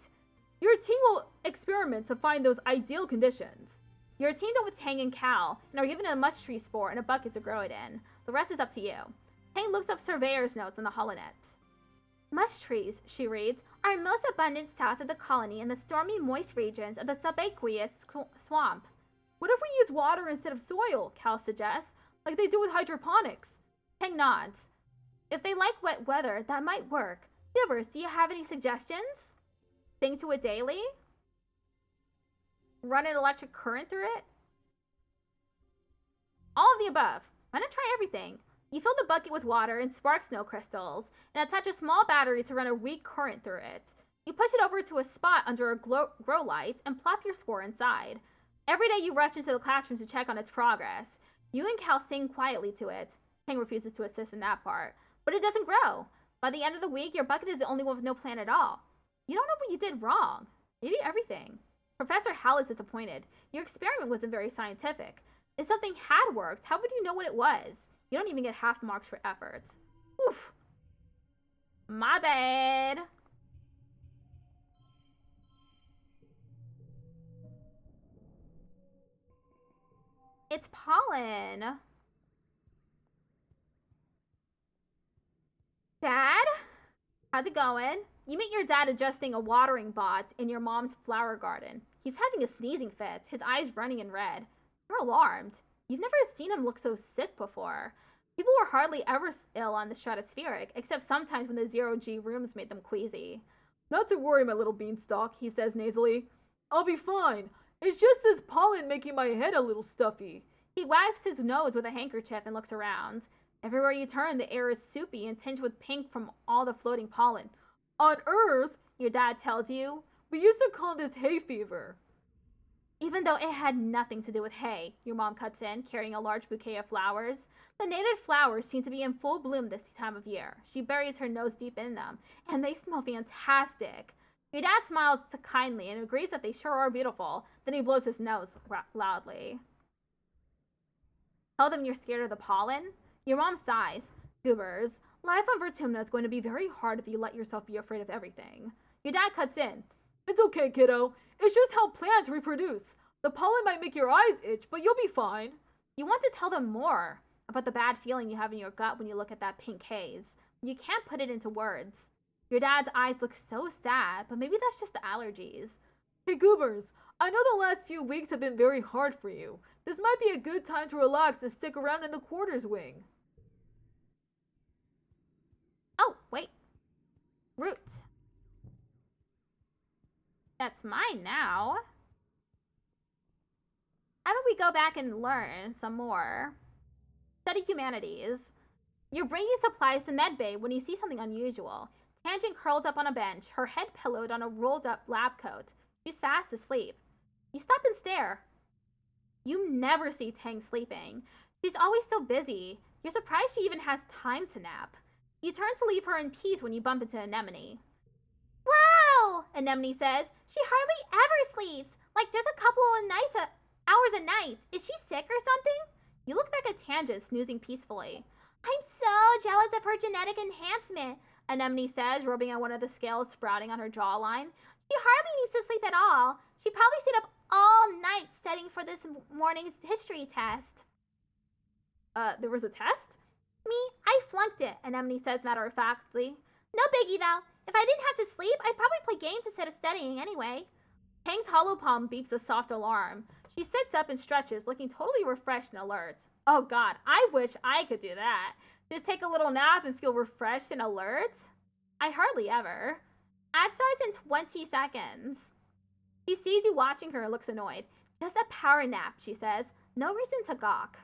Your team will experiment to find those ideal conditions. You're teamed up with Tang and Cal and are given a mush tree spore and a bucket to grow it in. The rest is up to you. Tang looks up surveyor's notes on the holonet. Mush trees, she reads, are most abundant south of the colony in the stormy, moist regions of the subaqueous swamp. What if we use water instead of soil? Cal suggests, like they do with hydroponics. Tang nods. If they like wet weather, that might work. Gibbers, do you have any suggestions? Sing to it daily? Run an electric current through it? All of the above. Why not try everything? You fill the bucket with water and spark snow crystals, and attach a small battery to run a weak current through it. You push it over to a spot under a grow light and plop your spore inside. Every day you rush into the classroom to check on its progress. You and Cal sing quietly to it. Tang refuses to assist in that part, but it doesn't grow. By the end of the week, your bucket is the only one with no plant at all. You don't know what you did wrong. Maybe everything. Professor Hal is disappointed. Your experiment wasn't very scientific. If something had worked, how would you know what it was? You don't even get half marks for efforts. Oof. My bad. It's pollen. Dad? How's it going? You meet your dad adjusting a watering pot in your mom's flower garden. He's having a sneezing fit, his eyes running in red. You're alarmed. You've never seen him look so sick before. People were hardly ever ill on the stratospheric, except sometimes when the zero-G rooms made them queasy. Not to worry, my little beanstalk, he says nasally. I'll be fine. It's just this pollen making my head a little stuffy. He wipes his nose with a handkerchief and looks around. Everywhere you turn, the air is soupy and tinged with pink from all the floating pollen. On Earth, your dad tells you, we used to call this hay fever. Even though it had nothing to do with hay, your mom cuts in, carrying a large bouquet of flowers. The native flowers seem to be in full bloom this time of year. She buries her nose deep in them, and they smell fantastic. Your dad smiles kindly and agrees that they sure are beautiful. Then he blows his nose loudly. Tell them you're scared of the pollen? Your mom sighs. Goobers, life on Vertumna is going to be very hard if you let yourself be afraid of everything. Your dad cuts in. It's okay, kiddo. It's just how plants reproduce. The pollen might make your eyes itch, but you'll be fine. You want to tell them more about the bad feeling you have in your gut when you look at that pink haze. You can't put it into words. Your dad's eyes look so sad, but maybe that's just the allergies. Hey, Goobers, I know the last few weeks have been very hard for you. This might be a good time to relax and stick around in the quarters wing. Oh, wait. Root. That's mine now. How about we go back and learn some more? Study humanities. Your brain supplies the medbay when you see something unusual. Tangent curled up on a bench, her head pillowed on a rolled up lab coat. She's fast asleep. You stop and stare. You never see Tang sleeping. She's always so busy. You're surprised she even has time to nap. You turn to leave her in peace when you bump into Anemone. Wow! Anemone says. She hardly ever sleeps. Like just a couple of hours a night. Is she sick or something? You look back at Tangent snoozing peacefully. I'm so jealous of her genetic enhancement, Anemone says, rubbing on one of the scales sprouting on her jawline. She hardly needs to sleep at all. She probably stayed up all night studying for this morning's history test. There was a test? Me? I flunked it, Anemone says matter-of-factly. No biggie, though. If I didn't have to sleep, I'd probably play games instead of studying anyway. Tang's hollow palm beeps a soft alarm. She sits up and stretches, looking totally refreshed and alert. Oh god, I wish I could do that. Just take a little nap and feel refreshed and alert? I hardly ever. Ad starts in 20 seconds. She sees you watching her and looks annoyed. Just a power nap, she says. No reason to gawk.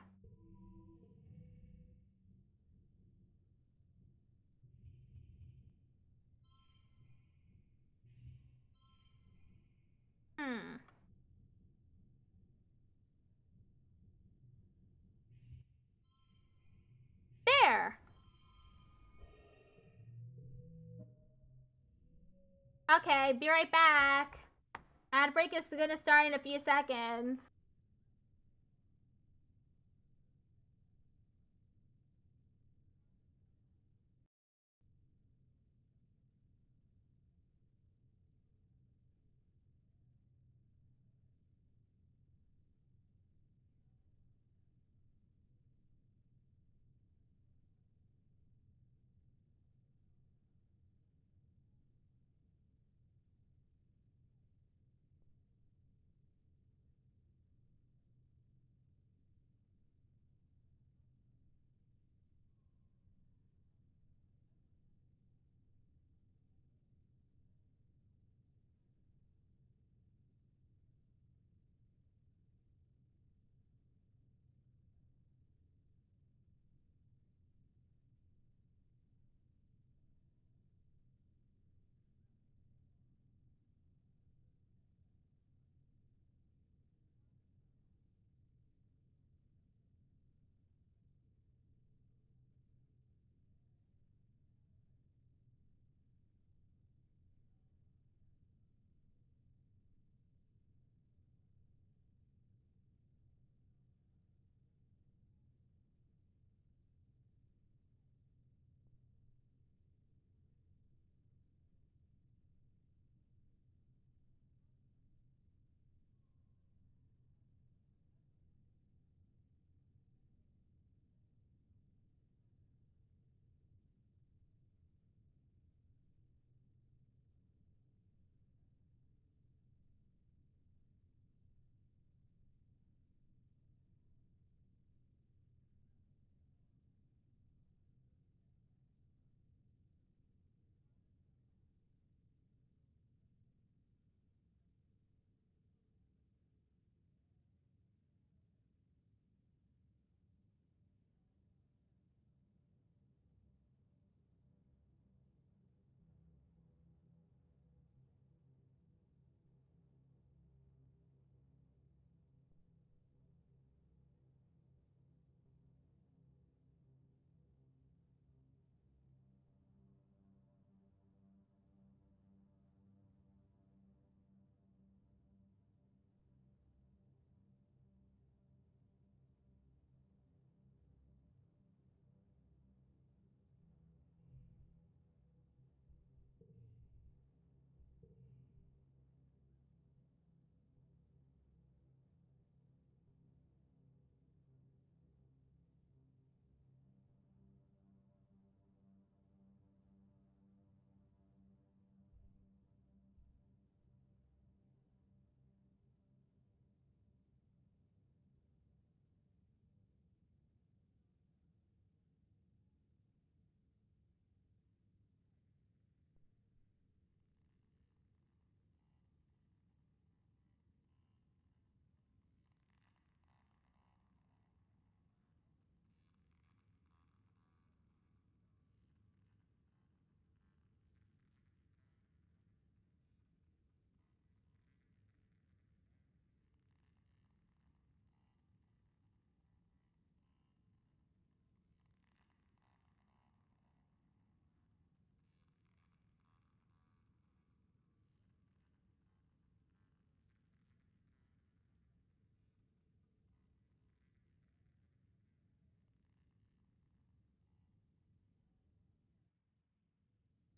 There! Okay, be right back. Ad break is gonna start in a few seconds.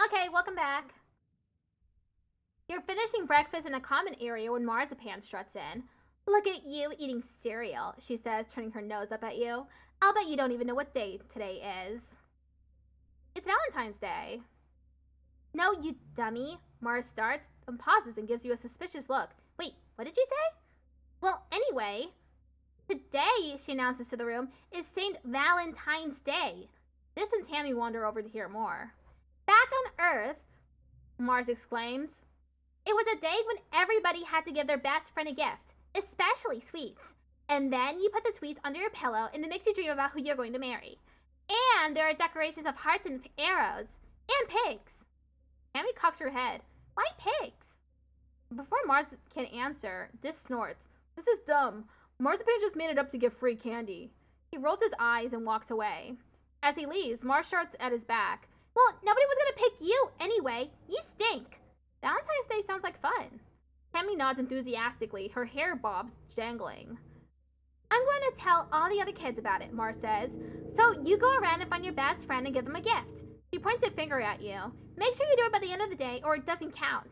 Okay, welcome back. You're finishing breakfast in a common area when Marzipan struts in. Look at you eating cereal, she says, turning her nose up at you. I'll bet you don't even know what day today is. It's Valentine's Day. No, you dummy. Mars starts and pauses and gives you a suspicious look. Wait, what did you say? Well, anyway, today, she announces to the room, is St. Valentine's Day. This and Tammy wander over to hear more. Back on Earth, Mars exclaims, it was a day when everybody had to give their best friend a gift, especially sweets. And then you put the sweets under your pillow and it makes you dream about who you're going to marry. And there are decorations of hearts and arrows. And pigs. Tammy cocks her head. Why pigs? Before Mars can answer, Dis snorts. This is dumb. Marzipan just made it up to give free candy. He rolls his eyes and walks away. As he leaves, Mars shouts at his back. Well, nobody was gonna pick you anyway. You stink. Valentine's Day sounds like fun. Tammy nods enthusiastically, her hair bobs jangling. I'm going to tell all the other kids about it, Mars says. So you go around and find your best friend and give them a gift. She points a finger at you. Make sure you do it by the end of the day or it doesn't count.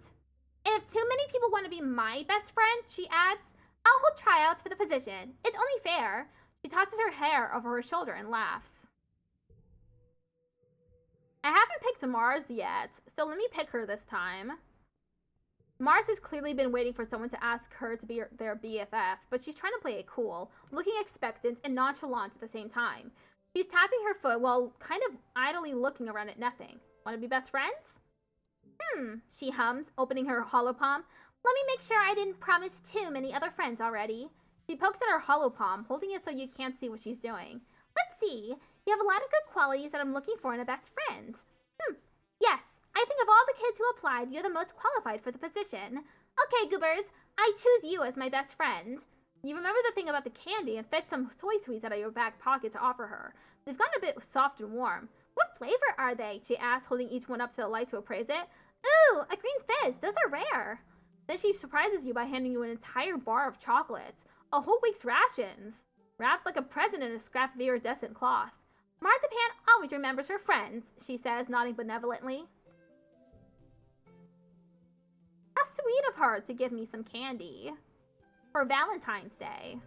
And if too many people want to be my best friend, she adds, I'll hold tryouts for the position. It's only fair. She tosses her hair over her shoulder and laughs. I haven't picked Mars yet, so let me pick her this time. Mars has clearly been waiting for someone to ask her to be their BFF, but she's trying to play it cool, looking expectant and nonchalant at the same time. She's tapping her foot while kind of idly looking around at nothing. Want to be best friends? She hums, opening her hollow palm. Let me make sure I didn't promise too many other friends already. She pokes at her hollow palm, holding it so you can't see what she's doing. Let's see. You have a lot of good qualities that I'm looking for in a best friend. Yes. I think of all the kids who applied, you're the most qualified for the position. Okay, goobers, I choose you as my best friend. You remember the thing about the candy and fetch some soy sweets out of your back pocket to offer her. They've gotten a bit soft and warm. What flavor are they? She asks, holding each one up to the light to appraise it. Ooh, a green fizz. Those are rare. Then she surprises you by handing you an entire bar of chocolates, a whole week's rations, wrapped like a present in a scrap of iridescent cloth. Marzipan always remembers her friends, she says, nodding benevolently. How sweet of her to give me some candy for Valentine's Day.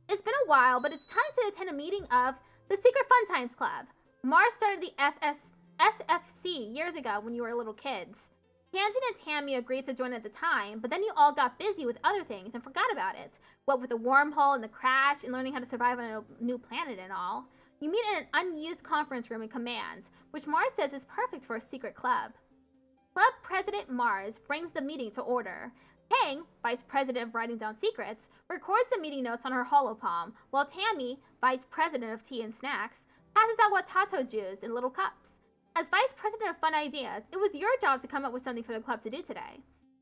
It's been a while, but it's time to attend a meeting of the Secret Fun Times Club. Mars started the SFC years ago when you were little kids. Tangent and Tammy agreed to join at the time, but then you all got busy with other things and forgot about it. What with the wormhole and the crash and learning how to survive on a new planet and all. You meet in an unused conference room in Command, which Mars says is perfect for a secret club. Club President Mars brings the meeting to order. Tang, Vice President of Writing Down Secrets, records the meeting notes on her holopalm, while Tammy, Vice President of Tea and Snacks, passes out watato juice in little cups. As Vice President of Fun Ideas, it was your job to come up with something for the club to do today.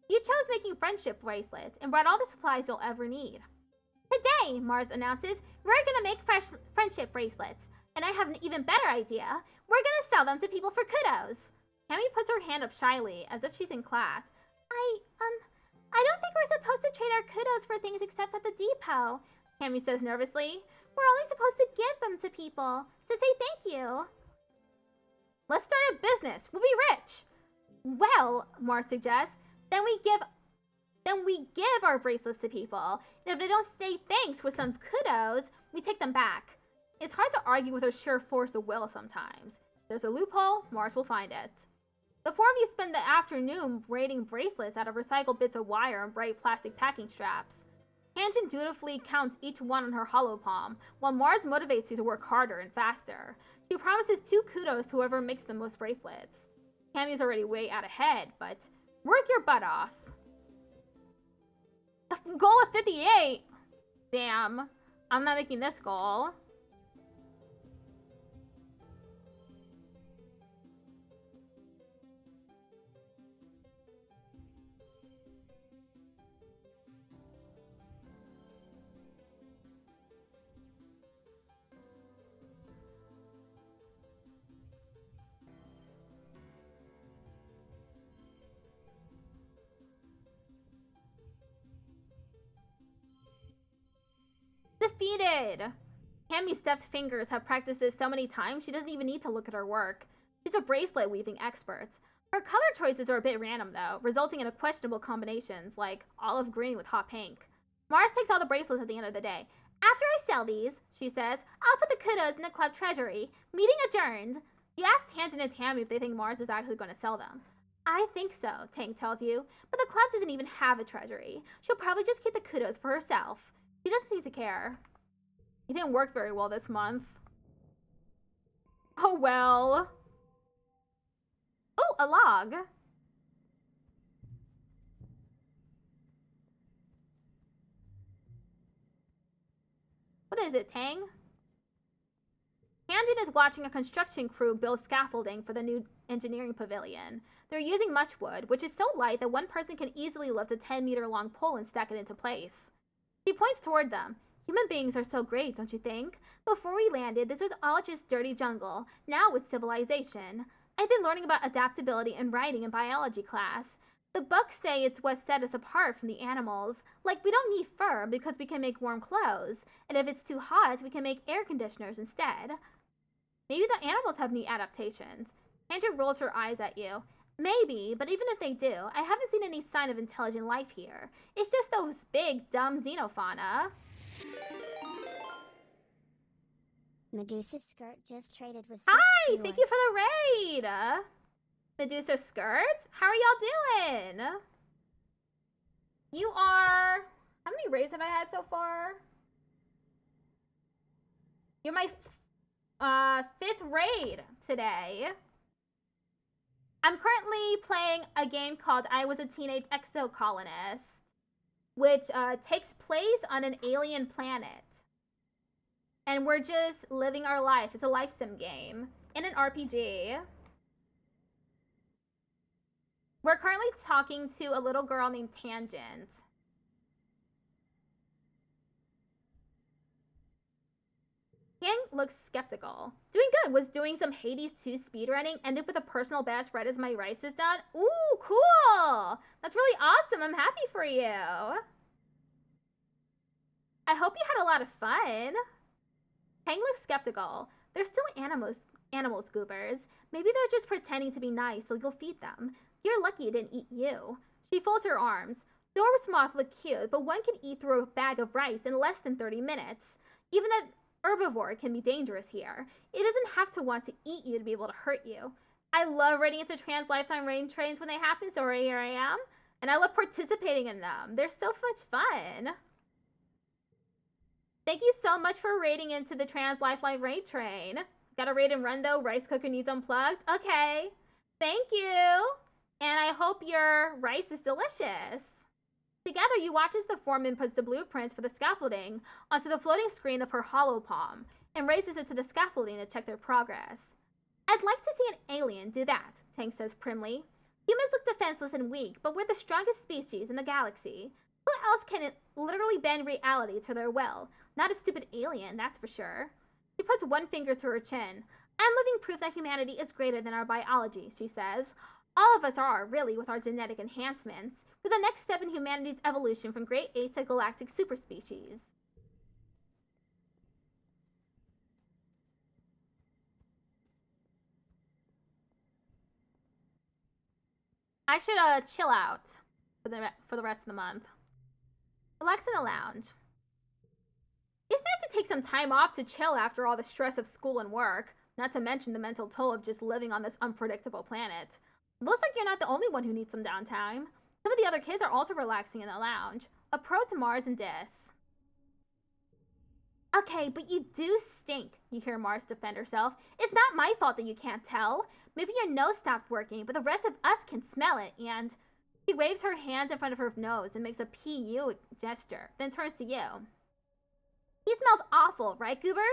You chose making friendship bracelets and brought all the supplies you'll ever need. Today, Mars announces, we're gonna make friendship bracelets, and I have an even better idea. We're gonna sell them to people for kudos. Tammy puts her hand up shyly, as if she's in class. I don't think we're supposed to trade our kudos for things except at the depot, Tammy says nervously. We're only supposed to give them to people, to say thank you. Let's start a business. We'll be rich. Well, Mars suggests, then we give our bracelets to people. And if they don't say thanks with some kudos, we take them back. It's hard to argue with her sheer force of will sometimes. If there's a loophole, Mars will find it. The four of you spend the afternoon braiding bracelets out of recycled bits of wire and bright plastic packing straps. Tangent dutifully counts each one on her hollow palm, while Mars motivates you to work harder and faster. She promises 2 kudos to whoever makes the most bracelets. Tammy's already way out ahead, but work your butt off. A goal of 58! Damn, I'm not making this goal. Defeated! Tammy's deft fingers have practiced this so many times she doesn't even need to look at her work. She's a bracelet weaving expert. Her color choices are a bit random, though, resulting in questionable combinations, like olive green with hot pink. Mars takes all the bracelets at the end of the day. After I sell these, she says, I'll put the kudos in the club treasury. Meeting adjourned. You ask Tangent and Tammy if they think Mars is actually going to sell them. I think so, Tank tells you, but the club doesn't even have a treasury. She'll probably just keep the kudos for herself. She doesn't seem to care. You didn't work very well this month. Oh well. Oh, a log. What is it, Tang? Tangent is watching a construction crew build scaffolding for the new engineering pavilion. They're using much wood, which is so light that one person can easily lift a 10-meter long pole and stack it into place. She points toward them. Human beings are so great, don't you think? Before we landed, this was all just dirty jungle. Now it's civilization. I've been learning about adaptability and writing in biology class. The books say it's what set us apart from the animals. Like, we don't need fur because we can make warm clothes. And if it's too hot, we can make air conditioners instead. Maybe the animals have neat adaptations. Andrew rolls her eyes at you. Maybe, but even if they do, I haven't seen any sign of intelligent life here. It's just those big, dumb xenofauna. Medusa's skirt just traded with 6 Hi! viewers. Thank you for the raid! Medusa Skirt? How are y'all doing? You are... How many raids have I had so far? You're my 5th raid today. I'm currently playing a game called I Was a Teenage Exocolonist, which takes place on an alien planet. And we're just living our life. It's a life sim game in an RPG. We're currently talking to a little girl named Tangent. Yang looks skeptical. Doing good. Was doing some Hades 2 speedrunning. Ended with a personal best right as my rice is done. Ooh, cool. That's really awesome. I'm happy for you. I hope you had a lot of fun. Tang looks skeptical. They're still animal scoopers. Maybe they're just pretending to be nice so you'll feed them. You're lucky it didn't eat you. She folds her arms. Dora's moth look cute, but one can eat through a bag of rice in less than 30 minutes. Even an herbivore can be dangerous here. It doesn't have to want to eat you to be able to hurt you. I love raiding into trans lifetime rain trains when they happen, so here I am. And I love participating in them. They're so much fun. Thank you so much for raiding into the Trans Lifeline raid train. Got a raid and run though. Rice cooker needs unplugged. Okay. Thank you. And I hope your rice is delicious. Together, you watch as the foreman puts the blueprints for the scaffolding onto the floating screen of her hollow palm and raises it to the scaffolding to check their progress. I'd like to see an alien do that, Tank says primly. Humans look defenseless and weak, but we're the strongest species in the galaxy. Who else can literally bend reality to their will? Not a stupid alien, that's for sure. She puts one finger to her chin. I'm living proof that humanity is greater than our biology, she says. All of us are, really, with our genetic enhancements. We're the next step in humanity's evolution from great apes to galactic superspecies. I should chill out for the rest of the month. Relax in the lounge. It's nice to take some time off to chill after all the stress of school and work, not to mention the mental toll of just living on this unpredictable planet. It looks like you're not the only one who needs some downtime. Some of the other kids are also relaxing in the lounge. Approach Mars and Dis. Okay, but you do stink, you hear Mars defend herself. It's not my fault that you can't tell. Maybe your nose stopped working, but the rest of us can smell it, and... She waves her hands in front of her nose and makes a PU gesture, then turns to you. He smells awful, right, Goobers?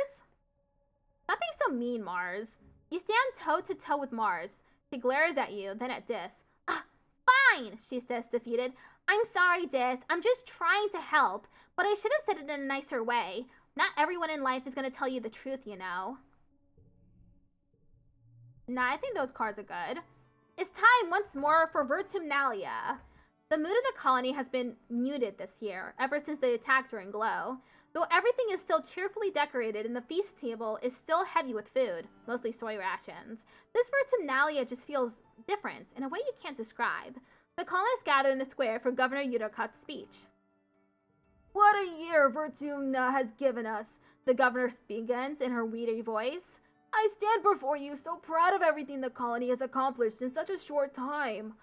Stop being so mean, Mars. You stand toe-to-toe with Mars. She glares at you, then at Dis. Fine, she says, defeated. I'm sorry, Dis. I'm just trying to help, but I should have said it in a nicer way. Not everyone in life is going to tell you the truth, you know. Nah, I think those cards are good. It's time once more for Virtumnalia. The mood of the colony has been muted this year, ever since the attack during Glow. Though everything is still cheerfully decorated and the feast table is still heavy with food, mostly soy rations, this Vertumnalia just feels different in a way you can't describe. The colonists gather in the square for Governor Udocot's speech. What a year Vertumna has given us, the governor begins in her weedy voice. I stand before you so proud of everything the colony has accomplished in such a short time.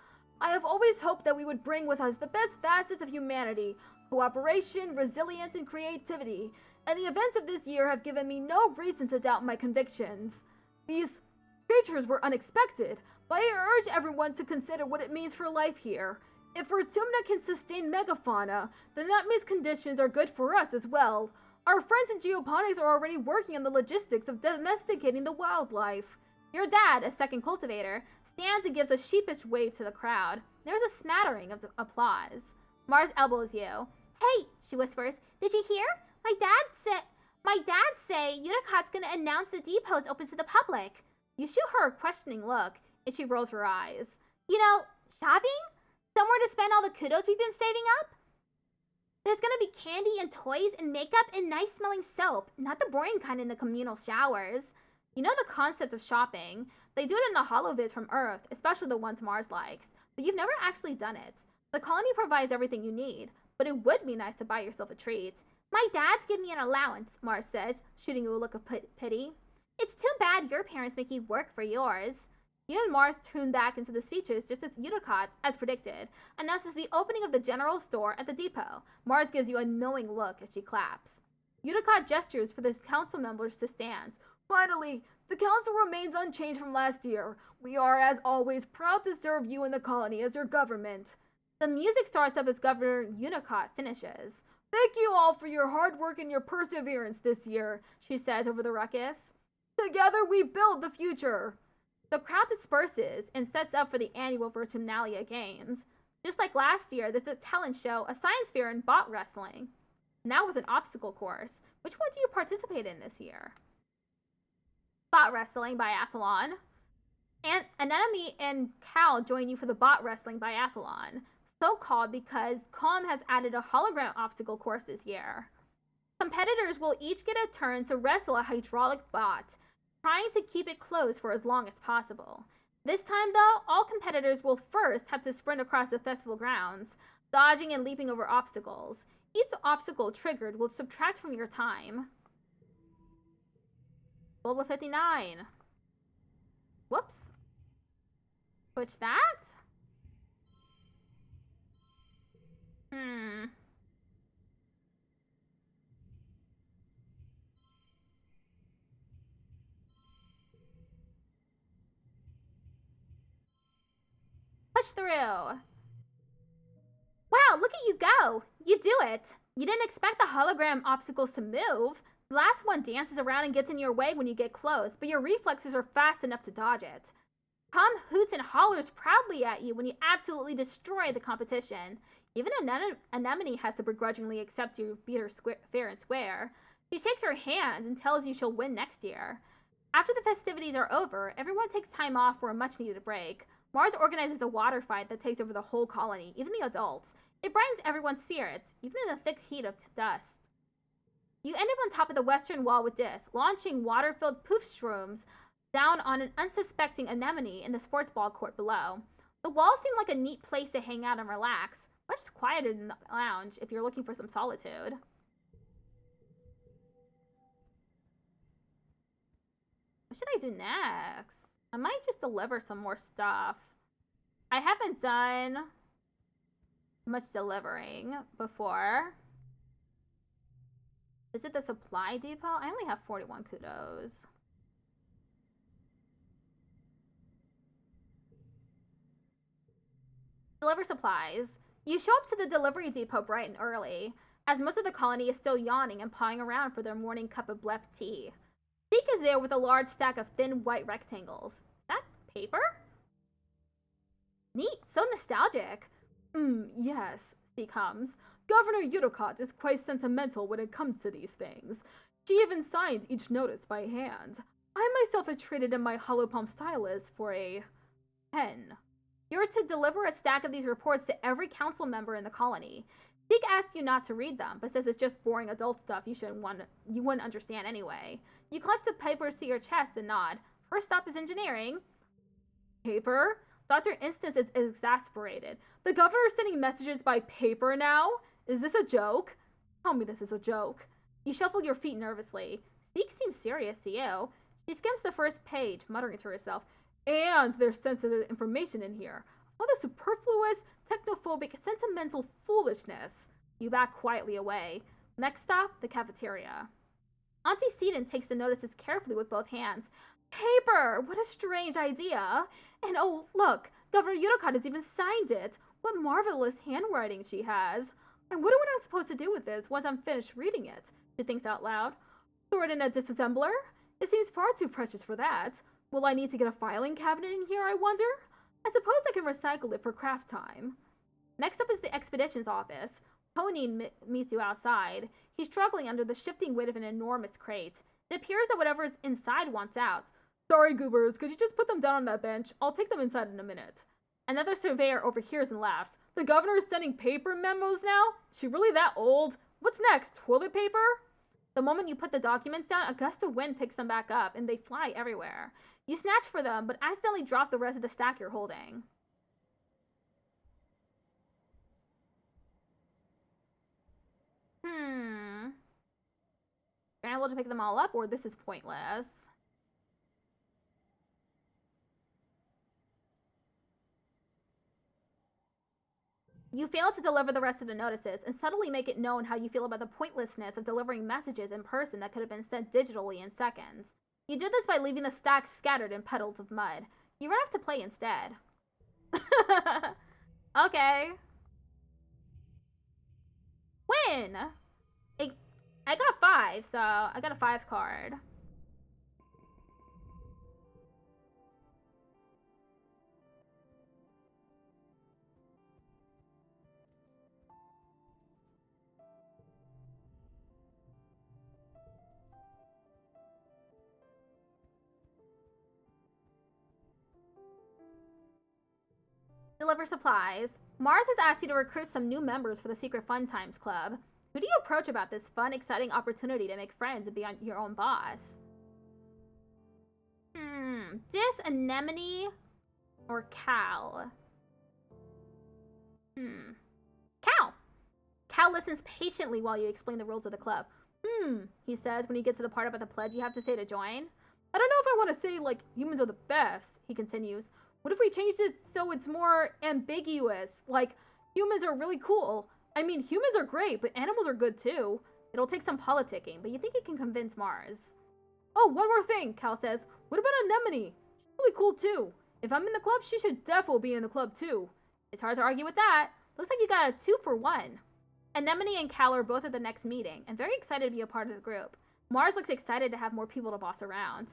I have always hoped that we would bring with us the best facets of humanity, cooperation, resilience, and creativity, and the events of this year have given me no reason to doubt my convictions. These creatures were unexpected, but I urge everyone to consider what it means for life here. If Vertumna can sustain megafauna, then that means conditions are good for us as well. Our friends in geoponics are already working on the logistics of domesticating the wildlife. Your dad, a second cultivator, stands and gives a sheepish wave to the crowd. There's a smattering of applause. Mars elbows you. Hey, she whispers, did you hear? My dad say Udocot's gonna announce the depot's open to the public. You shoot her a questioning look, and she rolls her eyes. You know, shopping? Somewhere to spend all the kudos we've been saving up? There's gonna be candy and toys and makeup and nice smelling soap, not the boring kind in the communal showers. You know the concept of shopping. They do it in the holovids from Earth, especially the ones Mars likes, but you've never actually done it. The colony provides everything you need, but it would be nice to buy yourself a treat. My dad's give me an allowance, Mars says, shooting you a look of pity. It's too bad your parents make you work for yours. You and Mars tune back into the speeches just as Udocot, as predicted, announces the opening of the general store at the depot. Mars gives you a knowing look as she claps. Udocot gestures for the council members to stand. Finally, the council remains unchanged from last year. We are, as always, proud to serve you and the colony as your government. The music starts up as Governor Udocot finishes. Thank you all for your hard work and your perseverance this year, she says over the ruckus. Together we build the future. The crowd disperses and sets up for the annual Vertumnalia Games. Just like last year, there's a talent show, a science fair, and bot wrestling. Now with an obstacle course. Which one do you participate in this year? Bot wrestling biathlon. And Anemone and Cal join you for the bot wrestling biathlon. So called because Calm has added a hologram obstacle course this year. Competitors will each get a turn to wrestle a hydraulic bot, trying to keep it closed for as long as possible. This time, though, all competitors will first have to sprint across the festival grounds, dodging and leaping over obstacles. Each obstacle triggered will subtract from your time. Level 59. Whoops. Switch that? Push through. Wow, look at you go. You do it. You didn't expect the hologram obstacles to move. The last one dances around and gets in your way when you get close, but your reflexes are fast enough to dodge it. Tom hoots and hollers proudly at you when you absolutely destroy the competition. Even Anemone has to begrudgingly accept you beat her fair and square. She shakes her hand and tells you she'll win next year. After the festivities are over, everyone takes time off for a much-needed break. Mars organizes a water fight that takes over the whole colony, even the adults. It brightens everyone's spirits, even in the thick heat of dust. You end up on top of the western wall with this, launching water-filled poof shrooms down on an unsuspecting Anemone in the sports ball court below. The walls seem like a neat place to hang out and relax, much quieter than the lounge if you're looking for some solitude. What should I do next? I might just deliver some more stuff. I haven't done much delivering before. Is it the supply depot? I only have 41 kudos. Deliver supplies. You show up to the delivery depot bright and early, as most of the colony is still yawning and pawing around for their morning cup of blep tea. Zeke is there with a large stack of thin white rectangles. Is that paper? Neat, so nostalgic. Yes, Zeke hums. Governor Udocot is quite sentimental when it comes to these things. She even signs each notice by hand. I myself have traded in my holopalm stylus for a pen. You're to deliver a stack of these reports to every council member in the colony. Zeke asks you not to read them, but says it's just boring adult stuff you wouldn't understand anyway. You clutch the papers to your chest and nod. First stop is engineering. Paper? Dr. Instance is exasperated. The governor's sending messages by paper now? Is this a joke? Tell me this is a joke. You shuffle your feet nervously. Zeke seems serious to you. She skims the first page, muttering to herself, and there's sensitive information in here. All the superfluous, technophobic, sentimental foolishness. You back quietly away. Next stop, the cafeteria. Auntie Seaton takes the notices carefully with both hands. Paper! What a strange idea! And oh, look, Governor Unicott has even signed it. What marvelous handwriting she has. I wonder what I'm supposed to do with this once I'm finished reading it, she thinks out loud. Throw it in a disassembler? It seems far too precious for that. Will I need to get a filing cabinet in here, I wonder? I suppose I can recycle it for craft time. Next up is the expeditions office. Tony meets you outside. He's struggling under the shifting weight of an enormous crate. It appears that whatever's inside wants out. Sorry, goobers, could you just put them down on that bench? I'll take them inside in a minute. Another surveyor overhears and laughs. The governor is sending paper memos now? Is she really that old? What's next, toilet paper? The moment you put the documents down, a gust of wind picks them back up, and they fly everywhere. You snatch for them, but accidentally drop the rest of the stack you're holding. You're able to pick them all up, or this is pointless. You fail to deliver the rest of the notices, and subtly make it known how you feel about the pointlessness of delivering messages in person that could have been sent digitally in seconds. You do this by leaving the stacks scattered in puddles of mud. You run off to play instead. Okay. Win! I got 5, so I got a 5 card. Deliver supplies. Mars has asked you to recruit some new members for the Secret Fun Times Club. Who do you approach about this fun, exciting opportunity to make friends and be your own boss? Dis, Anemone, or Cal? Cal! Cal listens patiently while you explain the rules of the club. He says when you get to the part about the pledge you have to say to join. I don't know if I want to say, like, humans are the best, he continues. What if we changed it so it's more ambiguous? Like, humans are really cool. I mean, humans are great, but animals are good too. It'll take some politicking, but you think you can convince Mars. Oh, one more thing, Cal says. What about Anemone? She's really cool too. If I'm in the club, she should definitely be in the club too. It's hard to argue with that. Looks like you got a 2-for-1. Anemone and Cal are both at the next meeting, and very excited to be a part of the group. Mars looks excited to have more people to boss around.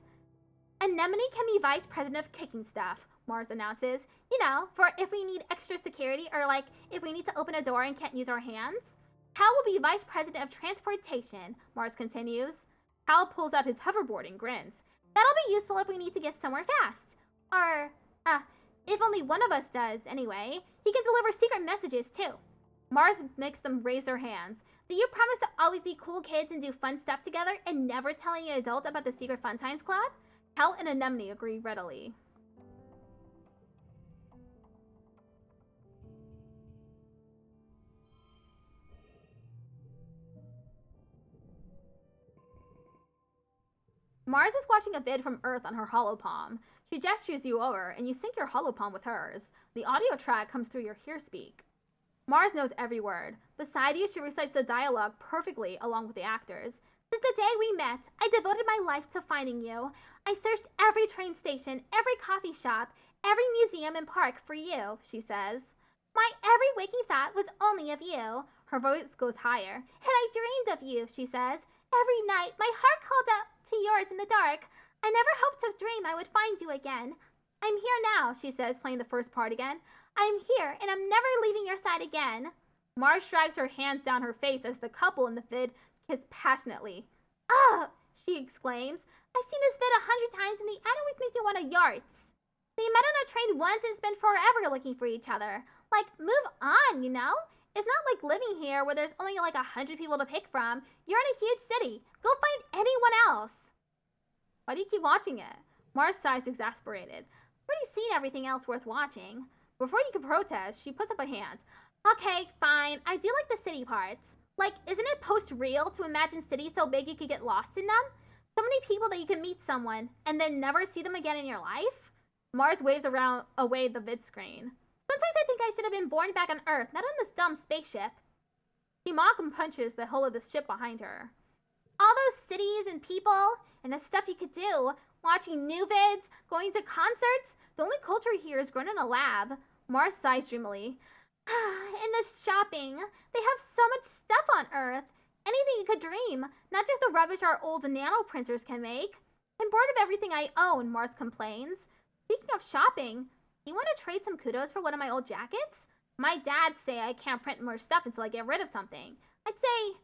Anemone can be vice president of kicking stuff, Mars announces. You know, for if we need extra security, or like, if we need to open a door and can't use our hands. Cal will be vice president of transportation, Mars continues. Cal pulls out his hoverboard and grins. That'll be useful if we need to get somewhere fast. Or, if only one of us does, anyway. He can deliver secret messages, too. Mars makes them raise their hands. Do you promise to always be cool kids and do fun stuff together and never tell any adult about the Secret Fun Times Club? Cal and Anemone agree readily. Mars is watching a vid from Earth on her holopalm. She gestures you over, and you sync your holopalm with hers. The audio track comes through your hearspeak. Mars knows every word. Beside you, she recites the dialogue perfectly along with the actors. Since the day we met, I devoted my life to finding you. I searched every train station, every coffee shop, every museum and park for you, she says. My every waking thought was only of you. Her voice goes higher. And I dreamed of you, she says. Every night, my heart called out to yours in the dark. I never hoped to dream I would find you again. I'm here now, she says, playing the first part again. I'm here, and I'm never leaving your side again. Mars drags her hands down her face as the couple in the vid kiss passionately. Ugh, she exclaims. I've seen this vid 100 times, and the ad always makes me want to yarts. They met on a train once and spent forever looking for each other. Like, move on, you know? It's not like living here where there's only like 100 people to pick from. You're in a huge city. Go find anyone else. Why do you keep watching it? Mars sighs, exasperated. I've already seen everything else worth watching. Before you can protest, she puts up a hand. Okay, fine. I do like the city parts. Like, isn't it post-real to imagine cities so big you could get lost in them? So many people that you can meet someone and then never see them again in your life? Mars waves away the vid screen. Sometimes I think I should have been born back on Earth, not on this dumb spaceship. She mock and punches the hull of the ship behind her. All those cities and people and the stuff you could do, watching new vids, going to concerts. The only culture here is grown in a lab. Mars sighs dreamily. In this shopping, they have so much stuff on Earth. Anything you could dream, not just the rubbish our old nano printers can make. I'm bored of everything I own, Mars complains. Speaking of shopping, do you want to trade some kudos for one of my old jackets? My dad say I can't print more stuff until I get rid of something. I'd say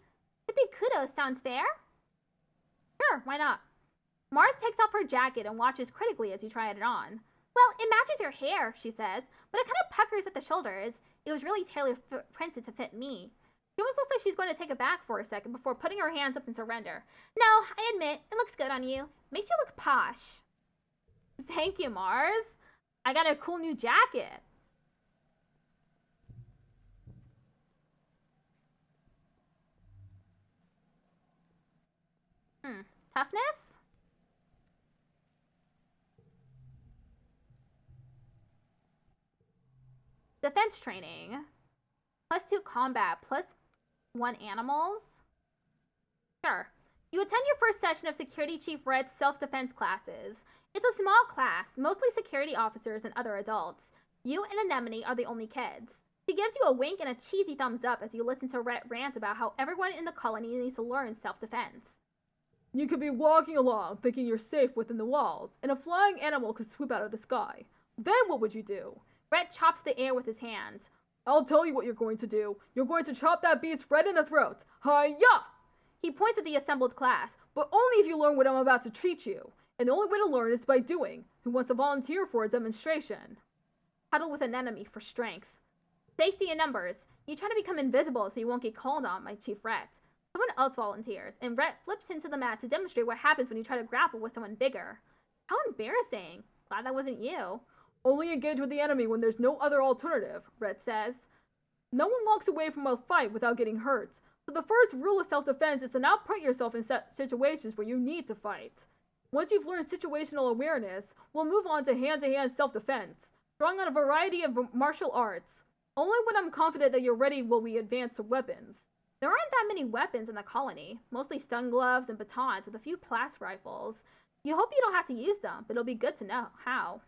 50 kudos sounds fair? Sure, why not? Mars takes off her jacket and watches critically as you try it on. Well, it matches your hair, she says, but it kind of puckers at the shoulders. It was really tailor-printed to fit me. She almost looks like she's going to take it back for a second before putting her hands up in surrender. No, I admit, it looks good on you. Makes you look posh. Thank you, Mars. I got a cool new jacket. Toughness? Defense training. +2 combat, +1 animals. Sure. You attend your first session of Security Chief Red's self-defense classes. It's a small class, mostly security officers and other adults. You and Anemone are the only kids. She gives you a wink and a cheesy thumbs up as you listen to Red rant about how everyone in the colony needs to learn self-defense. You could be walking along thinking you're safe within the walls, and a flying animal could swoop out of the sky. Then what would you do? Red chops the air with his hands. I'll tell you what you're going to do. You're going to chop that beast right in the throat. Hi-ya! He points at the assembled class, but only if you learn what I'm about to teach you. And the only way to learn is by doing. Who wants to volunteer for a demonstration? Huddle with an enemy for strength. Safety in numbers. You try to become invisible so you won't get called on by Chief Rhett. Someone else volunteers, and Rhett flips into the mat to demonstrate what happens when you try to grapple with someone bigger. How embarrassing. Glad that wasn't you. Only engage with the enemy when there's no other alternative, Rhett says. No one walks away from a fight without getting hurt, so the first rule of self-defense is to not put yourself in situations where you need to fight. Once you've learned situational awareness, we'll move on to hand-to-hand self-defense, drawing on a variety of martial arts. Only when I'm confident that you're ready will we advance to weapons. There aren't that many weapons in the colony, mostly stun gloves and batons with a few blast rifles. You hope you don't have to use them, but it'll be good to know how.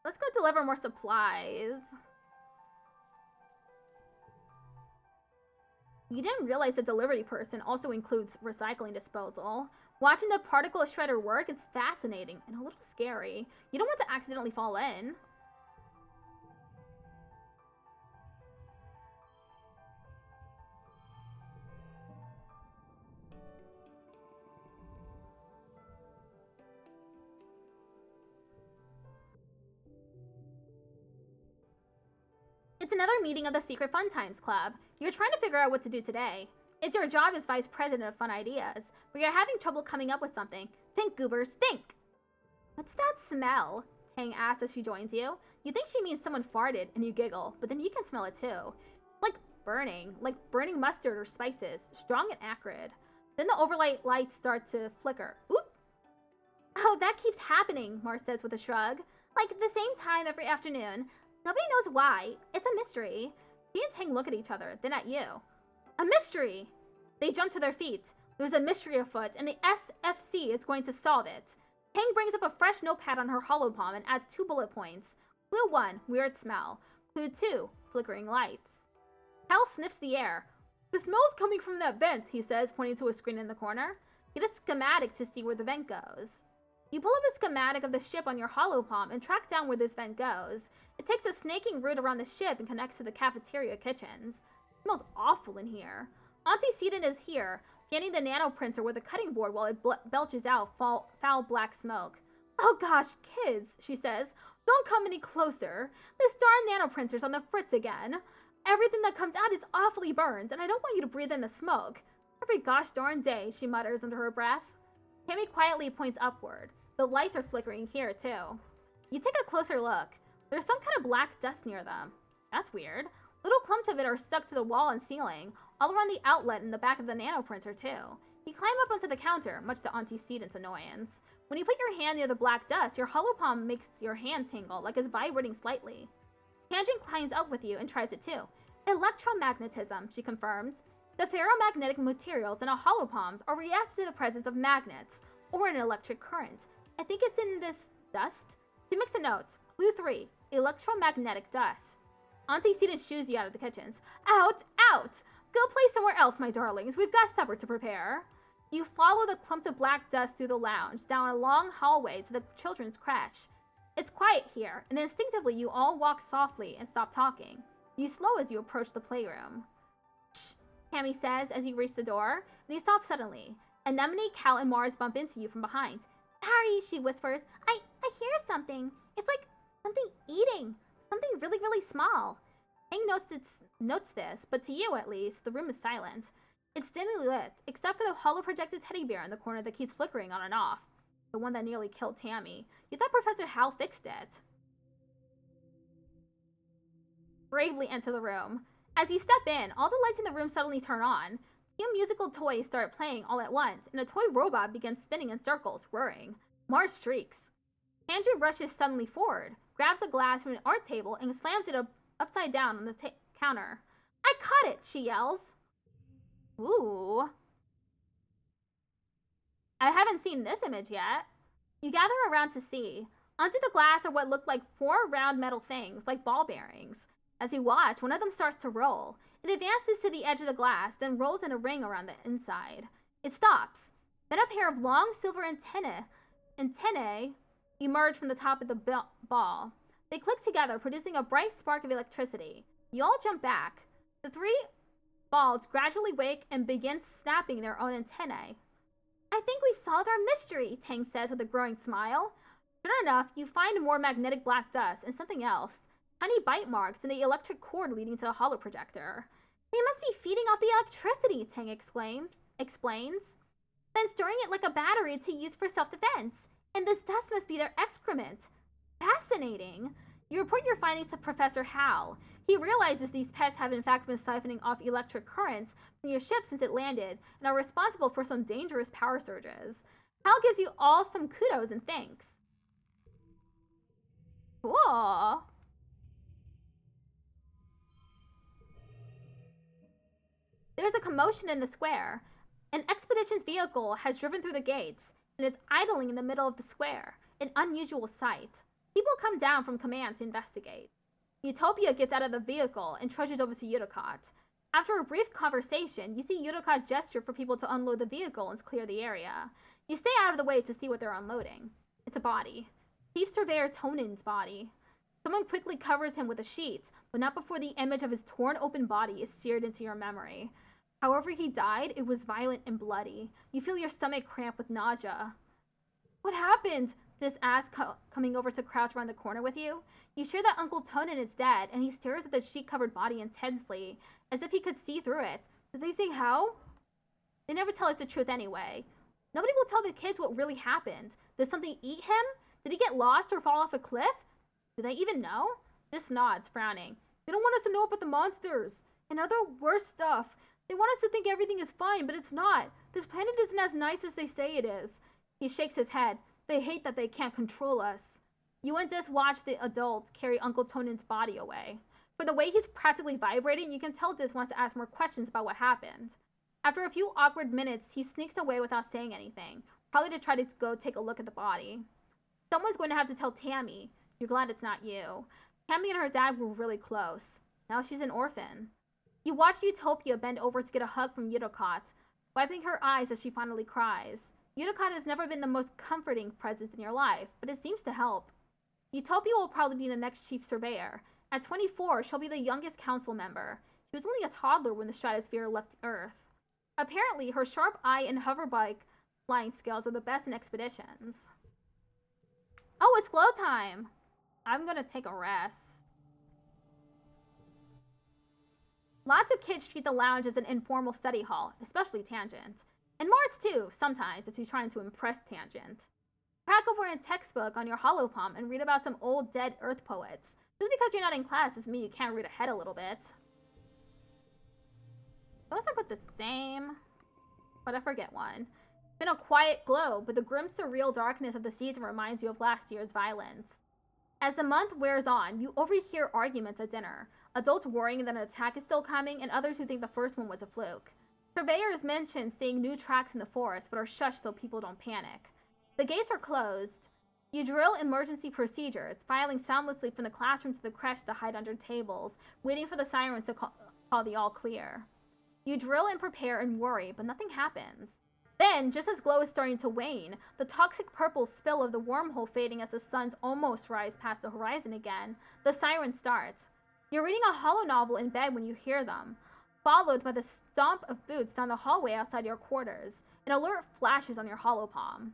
Let's go deliver more supplies. You didn't realize the delivery person also includes recycling disposal. Watching the particle shredder work is fascinating and a little scary. You don't want to accidentally fall in. It's another meeting of the Secret Fun Times Club. You're trying to figure out what to do today. It's your job as vice president of Fun Ideas, but you're having trouble coming up with something. Think, goobers, think! What's that smell? Tang asks as she joins you. You think she means someone farted, and you giggle, but then you can smell it too. Like burning mustard or spices, strong and acrid. Then the overlight lights start to flicker. Oop! Oh, that keeps happening, Mars says with a shrug. Like, at the same time every afternoon. Nobody knows why. It's a mystery. She and Tang look at each other, then at you. A mystery! They jump to their feet. There's a mystery afoot, and the SFC is going to solve it. Tang brings up a fresh notepad on her hollow palm and adds 2 bullet points. Clue 1, weird smell. Clue 2, flickering lights. Hal sniffs the air. The smell's coming from that vent, he says, pointing to a screen in the corner. Get a schematic to see where the vent goes. You pull up a schematic of the ship on your hollow palm and track down where this vent goes. It takes a snaking route around the ship and connects to the cafeteria kitchens. It smells awful in here. Auntie Seaton is here, fanning the nanoprinter with a cutting board while it belches out foul black smoke. Oh gosh, kids, she says, don't come any closer. This darn nanoprinter's on the fritz again. Everything that comes out is awfully burned, and I don't want you to breathe in the smoke. Every gosh darn day, she mutters under her breath. Tammy quietly points upward. The lights are flickering here, too. You take a closer look. There's some kind of black dust near them. That's weird. Little clumps of it are stuck to the wall and ceiling, all around the outlet in the back of the nanoprinter, too. You climb up onto the counter, much to Auntie Seaton's annoyance. When you put your hand near the black dust, your hollow palm makes your hand tingle, like it's vibrating slightly. Tangent climbs up with you and tries it too. Electromagnetism, she confirms. The ferromagnetic materials in a hollow palms are react to the presence of magnets, or an electric current. I think it's in this dust. She makes a note. Clue 3. Electromagnetic dust. Auntie Seaton shoos you out of the kitchens. Out! Out! Go play somewhere else, my darlings. We've got supper to prepare. You follow the clumps of black dust through the lounge, down a long hallway to the children's crèche. It's quiet here, and instinctively you all walk softly and stop talking. You slow as you approach the playroom. Shh, Tammy says as you reach the door, and you stop suddenly. Anemone, Cal, and Mars bump into you from behind. Sorry, she whispers. I hear something. It's like something eating. Something really, really small. Hank notes this, but to you at least, the room is silent. It's dimly lit, except for the hollow projected teddy bear in the corner that keeps flickering on and off. The one that nearly killed Tammy. You thought Professor Hal fixed it. Bravely enter the room. As you step in, all the lights in the room suddenly turn on. Two musical toys start playing all at once, and a toy robot begins spinning in circles, whirring. Mars shrieks. Andrew rushes suddenly forward, grabs a glass from an art table, and slams it upside down on the counter. I caught it, she yells. Ooh. I haven't seen this image yet. You gather around to see. Under the glass are what look like 4 round metal things, like ball bearings. As you watch, one of them starts to roll. It advances to the edge of the glass, then rolls in a ring around the inside. It stops. Then a pair of long silver antennae emerge from the top of the ball. They click together, producing a bright spark of electricity. You all jump back. The 3 balls gradually wake and begin snapping their own antennae. I think we've solved our mystery, Tang says with a growing smile. Sure enough, you find more magnetic black dust and something else. Tiny bite marks in the electric cord leading to the hollow projector. They must be feeding off the electricity, Tang explains. Then storing it like a battery to use for self-defense. And this dust must be their excrement. Fascinating. You report your findings to Professor Hal. He realizes these pests have in fact been siphoning off electric currents from your ship since it landed and are responsible for some dangerous power surges. Hal gives you all some kudos and thanks. Cool. There's a commotion in the square. An expedition's vehicle has driven through the gates and is idling in the middle of the square, an unusual sight. People come down from command to investigate. Utopia gets out of the vehicle and trudges over to Uticott. After a brief conversation, you see Uticott gesture for people to unload the vehicle and clear the area. You stay out of the way to see what they're unloading. It's a body. Chief Surveyor Tonin's body. Someone quickly covers him with a sheet, but not before the image of his torn open body is seared into your memory. However he died, it was violent and bloody. You feel your stomach cramp with nausea. What happened? Dis asks, coming over to crouch around the corner with you. You share that Uncle Tonin is dead, and he stares at the sheet-covered body intensely, as if he could see through it. Did they say how? They never tell us the truth anyway. Nobody will tell the kids what really happened. Did something eat him? Did he get lost or fall off a cliff? Do they even know? Dis nods, frowning. They don't want us to know about the monsters and other worse stuff. They want us to think everything is fine, but it's not. This planet isn't as nice as they say it is. He shakes his head. They hate that they can't control us. You and Dis watch the adult carry Uncle Tonin's body away. For the way he's practically vibrating, you can tell Dis wants to ask more questions about what happened. After a few awkward minutes, he sneaks away without saying anything, probably to try to go take a look at the body. Someone's going to have to tell Tammy. You're glad it's not you. Tammy and her dad were really close. Now she's an orphan. You watch Utopia bend over to get a hug from Uticott, wiping her eyes as she finally cries. Uticott has never been the most comforting presence in your life, but it seems to help. Utopia will probably be the next chief surveyor. At 24, she'll be the youngest council member. She was only a toddler when the stratosphere left Earth. Apparently, her sharp eye and hoverbike flying skills are the best in expeditions. Oh, it's glow time. I'm gonna take a rest. Lots of kids treat the lounge as an informal study hall, especially Tangent. And Mars too, sometimes, if she's trying to impress Tangent. Crack open a textbook on your holopalm and read about some old dead Earth poets. Just because you're not in class doesn't mean you can't read ahead a little bit. Those are both the same, but I forget one. It's been a quiet glow, but the grim, surreal darkness of the season reminds you of last year's violence. As the month wears on, you overhear arguments at dinner. Adults worrying that an attack is still coming, and others who think the first one was a fluke. Surveyors mention seeing new tracks in the forest, but are shushed so people don't panic. The gates are closed. You drill emergency procedures, filing soundlessly from the classroom to the creche to hide under tables, waiting for the sirens to call the all clear. You drill and prepare and worry, but nothing happens. Then, just as glow is starting to wane, the toxic purple spill of the wormhole fading as the suns almost rise past the horizon again, the siren starts. You're reading a holo novel in bed when you hear them, followed by the stomp of boots down the hallway outside your quarters. An alert flashes on your holopalm.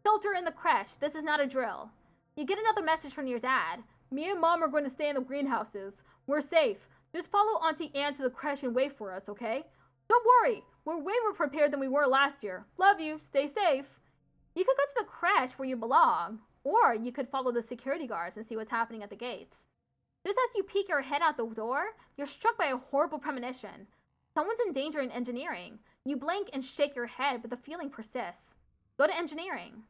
Shelter in the creche, this is not a drill. You get another message from your dad. Me and Mom are going to stay in the greenhouses. We're safe. Just follow Auntie Anne to the creche and wait for us, okay? Don't worry, we're way more prepared than we were last year. Love you, stay safe. You could go to the creche where you belong, or you could follow the security guards and see what's happening at the gates. Just as you peek your head out the door, you're struck by a horrible premonition. Someone's in danger in engineering. You blink and shake your head, but the feeling persists. Go to engineering.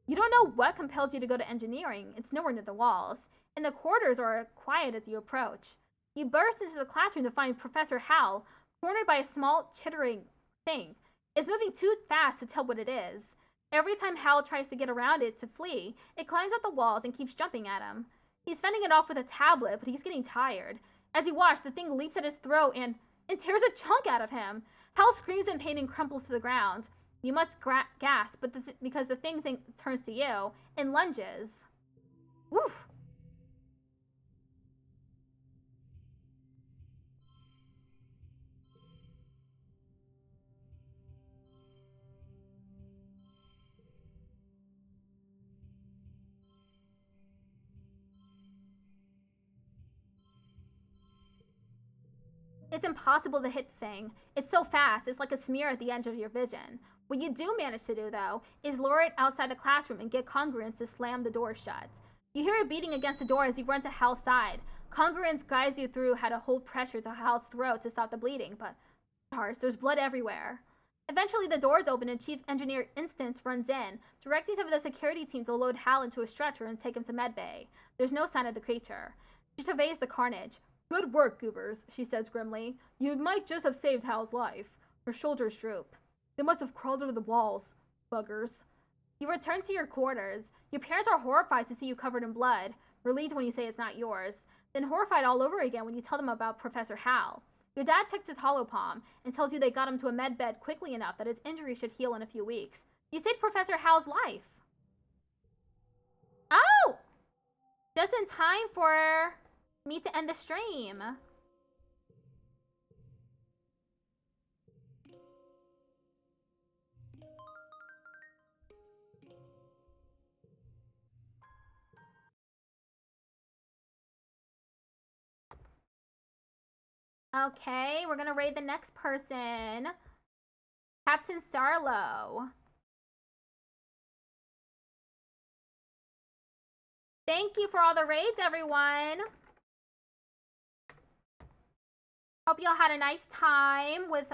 You don't know what compels you to go to engineering. It's nowhere near the walls, and the corridors are quiet as you approach. You burst into the classroom to find Professor Hal, cornered by a small, chittering thing. It's moving too fast to tell what it is. Every time Hal tries to get around it to flee, it climbs up the walls and keeps jumping at him. He's fending it off with a tablet, but he's getting tired. As you watch, the thing leaps at his throat and tears a chunk out of him. Hal screams in pain and crumples to the ground. You must gasp, but because the thing turns to you and lunges. Oof. It's impossible to hit the thing. It's so fast, it's like a smear at the edge of your vision. What you do manage to do, though, is lure it outside the classroom and get Congruence to slam the door shut. You hear it beating against the door as you run to Hal's side. Congruence guides you through how to hold pressure to Hal's throat to stop the bleeding, but stars, there's blood everywhere. Eventually, the doors open and Chief Engineer Instance runs in, directing some of the security team to load Hal into a stretcher and take him to medbay. There's no sign of the creature. She surveys the carnage. Good work, Goobers, she says grimly. You might just have saved Hal's life. Her shoulders droop. They must have crawled over the walls. Buggers. You return to your quarters. Your parents are horrified to see you covered in blood, relieved when you say it's not yours, then horrified all over again when you tell them about Professor Hal. Your dad checks his holopalm and tells you they got him to a med bed quickly enough that his injury should heal in a few weeks. You saved Professor Hal's life. Oh! Just in time for me to end the stream. Okay, we're gonna raid the next person. Captain Sarlo. Thank you for all the raids, everyone. Hope y'all had a nice time with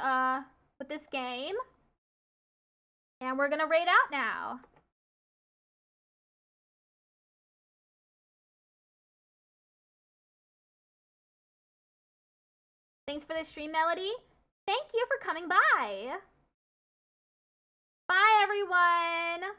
this game. And we're gonna raid out now. Thanks for the stream, Melody. Thank you for coming by. Bye, everyone.